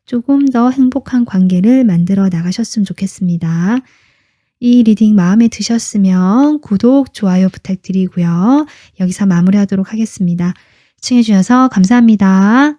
조금 더 행복한 관계를 만들어 나가셨으면 좋겠습니다. 이 리딩 마음에 드셨으면 구독, 좋아요 부탁드리고요. 여기서 마무리하도록 하겠습니다. 시청해 주셔서 감사합니다.